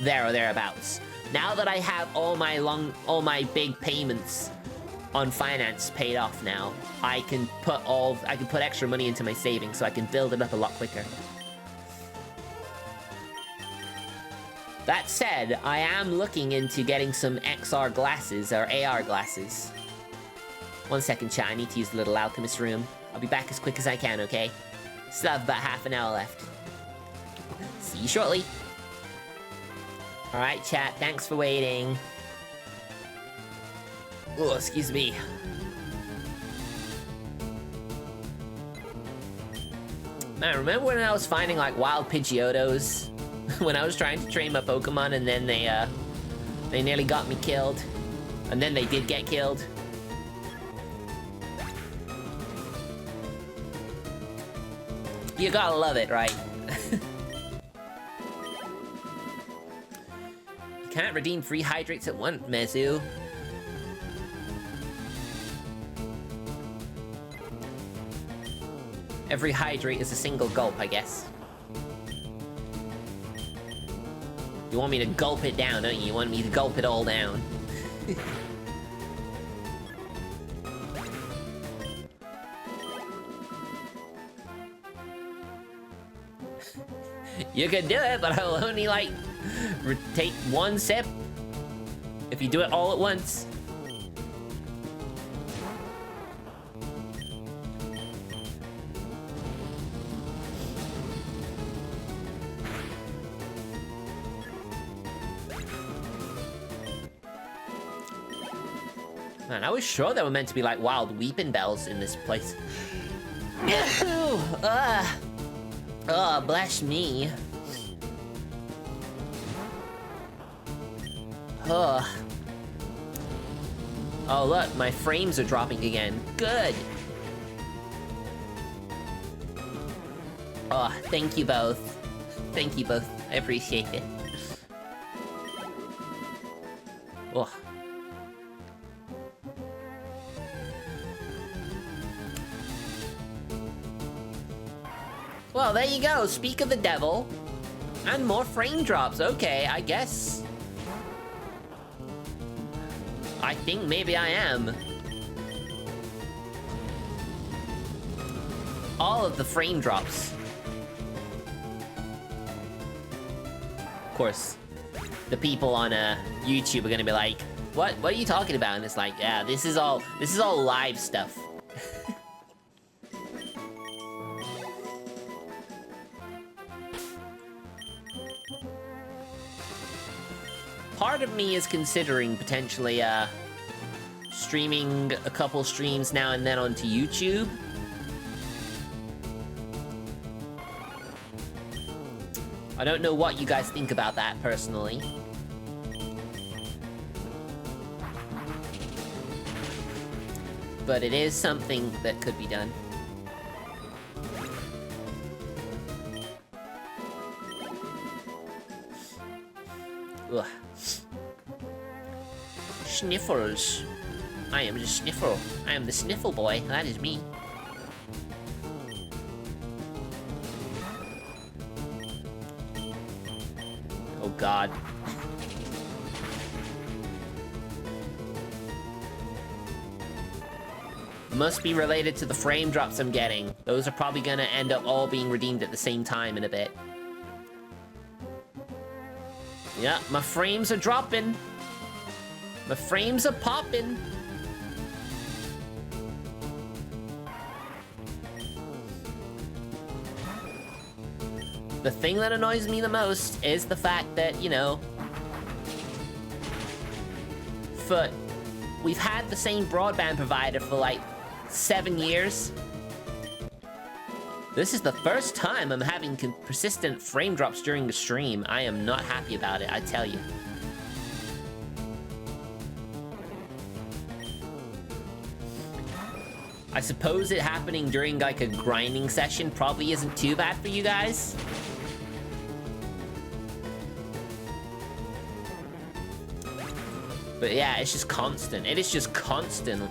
There or thereabouts. Now that I have all my big payments on finance paid off now, I can put extra money into my savings so I can build it up a lot quicker. That said, I am looking into getting some XR glasses, or AR glasses. 1 second, chat, I need to use the little alchemist room. I'll be back as quick as I can, okay? Still have about half an hour left. See you shortly. Alright, chat, thanks for waiting. Oh, excuse me. Man, remember when I was finding, like, wild Pidgeotos? When I was trying to train my Pokemon and then they nearly got me killed. And then they did get killed. You gotta love it, right? You can't redeem free hydrates at once, Mezu. Every hydrate is a single gulp, I guess. You want me to gulp it down, don't you? You want me to gulp it all down. You can do it, but I'll only, like, take one sip if you do it all at once. Man, I was sure there were meant to be, like, wild weeping bells in this place. Oh, bless me. Oh, look, my frames are dropping again. Good. Oh, thank you both. Thank you both. I appreciate it. Oh. Well, there you go. Speak of the devil. And more frame drops. Okay, I guess. I think maybe I am. All of the frame drops. Of course, the people on YouTube are gonna be like, what are you talking about? And it's like, yeah, this is all live stuff. Part of me is considering potentially streaming a couple streams now and then onto YouTube. I don't know what you guys think about that, personally. But it is something that could be done. Ugh. Sniffles. I am the sniffle. I am the sniffle boy. That is me. Oh god. Must be related to the frame drops I'm getting. Those are probably gonna end up all being redeemed at the same time in a bit. Yeah, my frames are dropping. My frames are popping. The thing that annoys me the most is the fact that, you know, we've had the same broadband provider for like 7 years. This is the first time I'm having persistent frame drops during the stream. I am not happy about it, I tell you. I suppose it happening during like a grinding session probably isn't too bad for you guys. But yeah, it's just constant. It is just constant.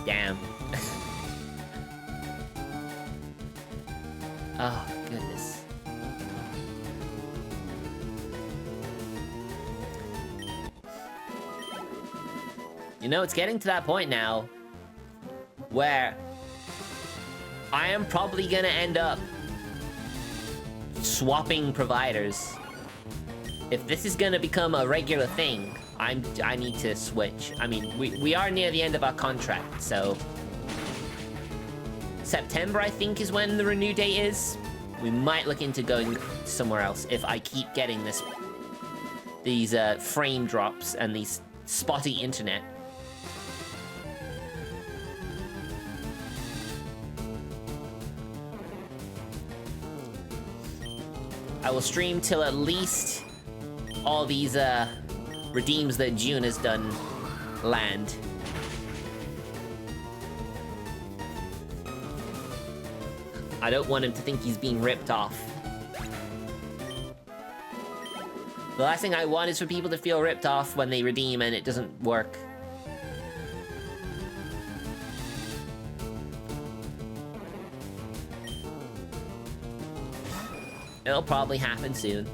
Damn. Oh, goodness. You know, it's getting to that point now where I am probably gonna end up swapping providers. If this is gonna become a regular thing, I need to switch. I mean, we are near the end of our contract, so September, I think, is when the renew date is. We might look into going somewhere else if I keep getting these frame drops and these spotty internet. I will stream till at least all these redeems that June has done land. I don't want him to think he's being ripped off. The last thing I want is for people to feel ripped off when they redeem and it doesn't work. It'll probably happen soon.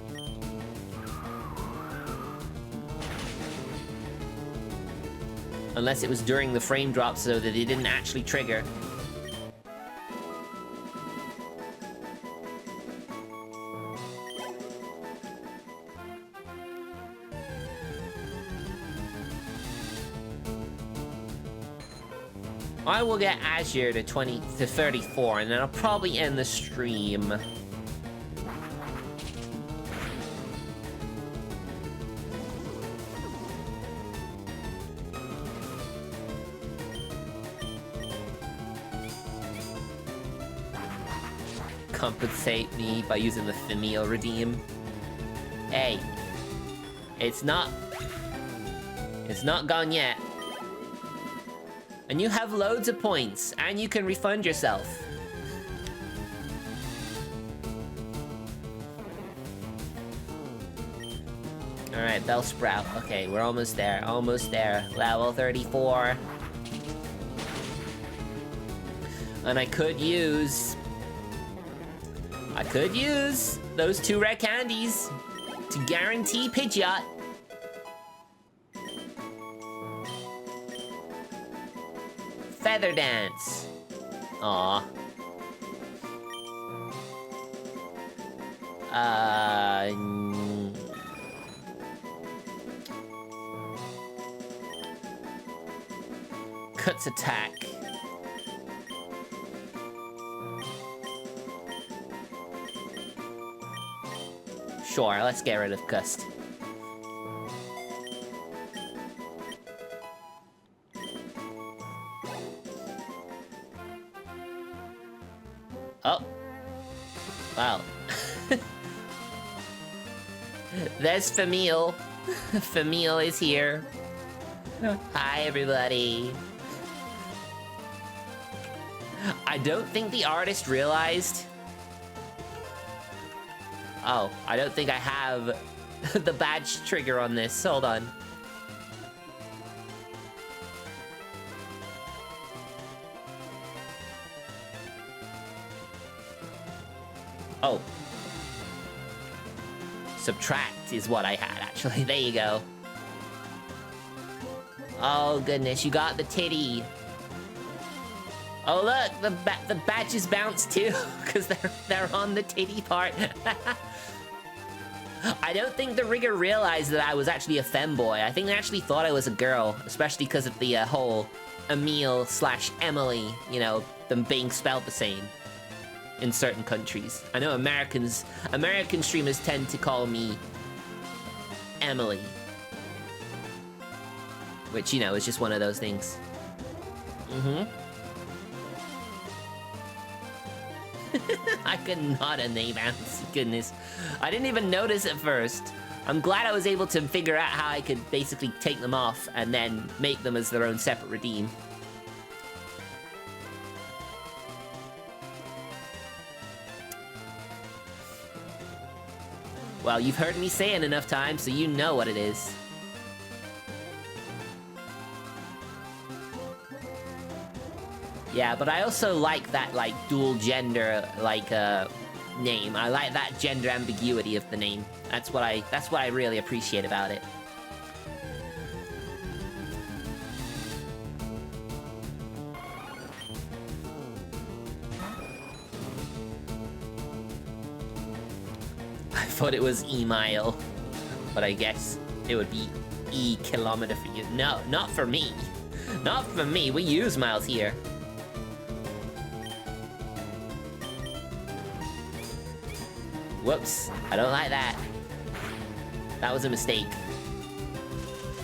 Unless it was during the frame drop so that it didn't actually trigger. I will get Azure to 34 and then I'll probably end the stream. compensate me by using the Female Redeem. Hey, it's not gone yet. And you have loads of points, and you can refund yourself. Alright, Bellsprout. Okay, we're almost there, almost there. Level 34. And I could use those 2 red candies to guarantee Pidgeot. Feather Dance. Aw. Cuts attack. Sure, let's get rid of Gust. Oh. Wow. There's Famille. Famille is here. Hi, everybody. I don't think the artist realized... Oh, I don't think I have the badge trigger on this. Hold on. Oh. Subtract is what I had, actually. There you go. Oh, goodness, you got the titty. Oh, look, the badges bounce too, because they're on the titty part. I don't think the rigger realized that I was actually a femboy. I think they actually thought I was a girl, especially because of the whole Emile/Emily, you know, them being spelled the same in certain countries. I know American streamers tend to call me Emily, which, you know, is just one of those things. I could not a name bounce, goodness. I didn't even notice at first. I'm glad I was able to figure out how I could basically take them off and then make them as their own separate redeem. Well, you've heard me say it enough times, so you know what it is. Yeah, but I also like that, like, dual gender, like, name. I like that gender ambiguity of the name. That's what I really appreciate about it. I thought it was E-mile, but I guess it would be E-kilometer for you. No, not for me. Not for me. We use miles here. Whoops, I don't like that. That was a mistake.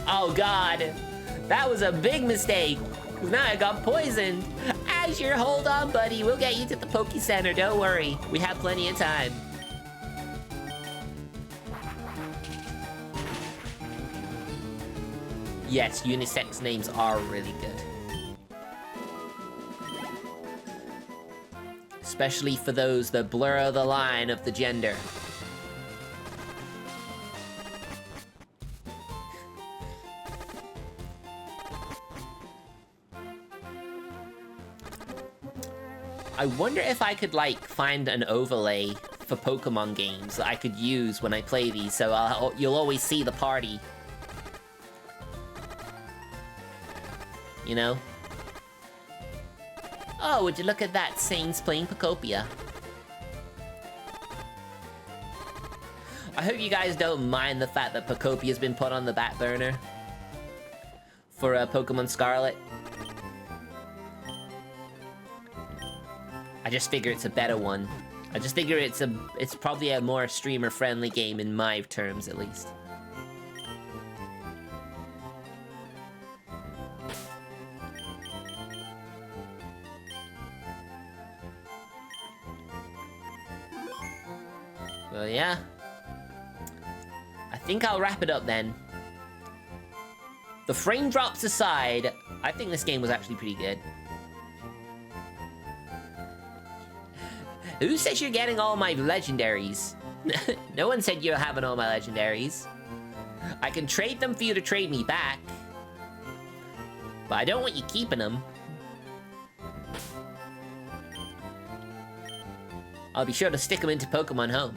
Oh god, that was a big mistake. Now I got poisoned. Azure, hold on, buddy. We'll get you to the Poke Center, don't worry. We have plenty of time. Yes, unisex names are really good. Especially for those that blur the line of the gender. I wonder if I could, like, find an overlay for Pokemon games that I could use when I play these, so you'll always see the party. You know? Oh, would you look at that, Saints playing Pokopia. I hope you guys don't mind the fact that Pokopia's been put on the back burner for Pokemon Scarlet. I just figure it's a better one. I just figure it's probably a more streamer-friendly game in my terms, at least. So yeah. I think I'll wrap it up then. The frame drops aside, I think this game was actually pretty good. Who says you're getting all my legendaries? No one said you're having all my legendaries. I can trade them for you to trade me back. But I don't want you keeping them. I'll be sure to stick them into Pokemon Home.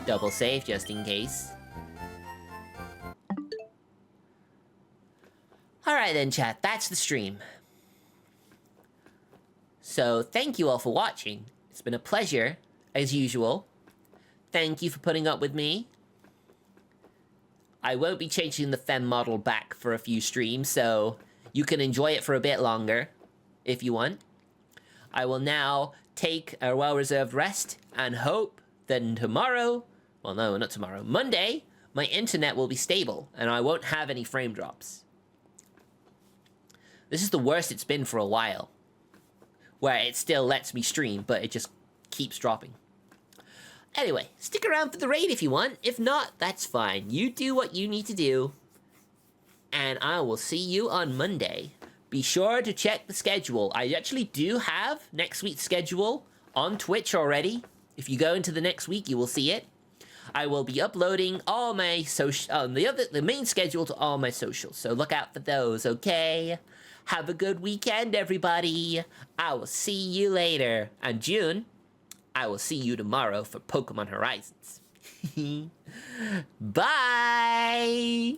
Double save just in case. Alright then, chat, that's the stream. So, thank you all for watching. It's been a pleasure, as usual. Thank you for putting up with me. I won't be changing the Fem model back for a few streams, so you can enjoy it for a bit longer, if you want. I will now take a well-reserved rest, and hope that tomorrow... Well, no, not tomorrow. Monday, my internet will be stable, and I won't have any frame drops. This is the worst it's been for a while. Where it still lets me stream, but it just keeps dropping. Anyway, stick around for the raid if you want. If not, that's fine. You do what you need to do. And I will see you on Monday. Be sure to check the schedule. I actually do have next week's schedule on Twitch already. If you go into the next week, you will see it. I will be uploading all my the main schedule to all my socials. So look out for those, okay? Have a good weekend, everybody. I will see you later. And June, I will see you tomorrow for Pokemon Horizons. Bye!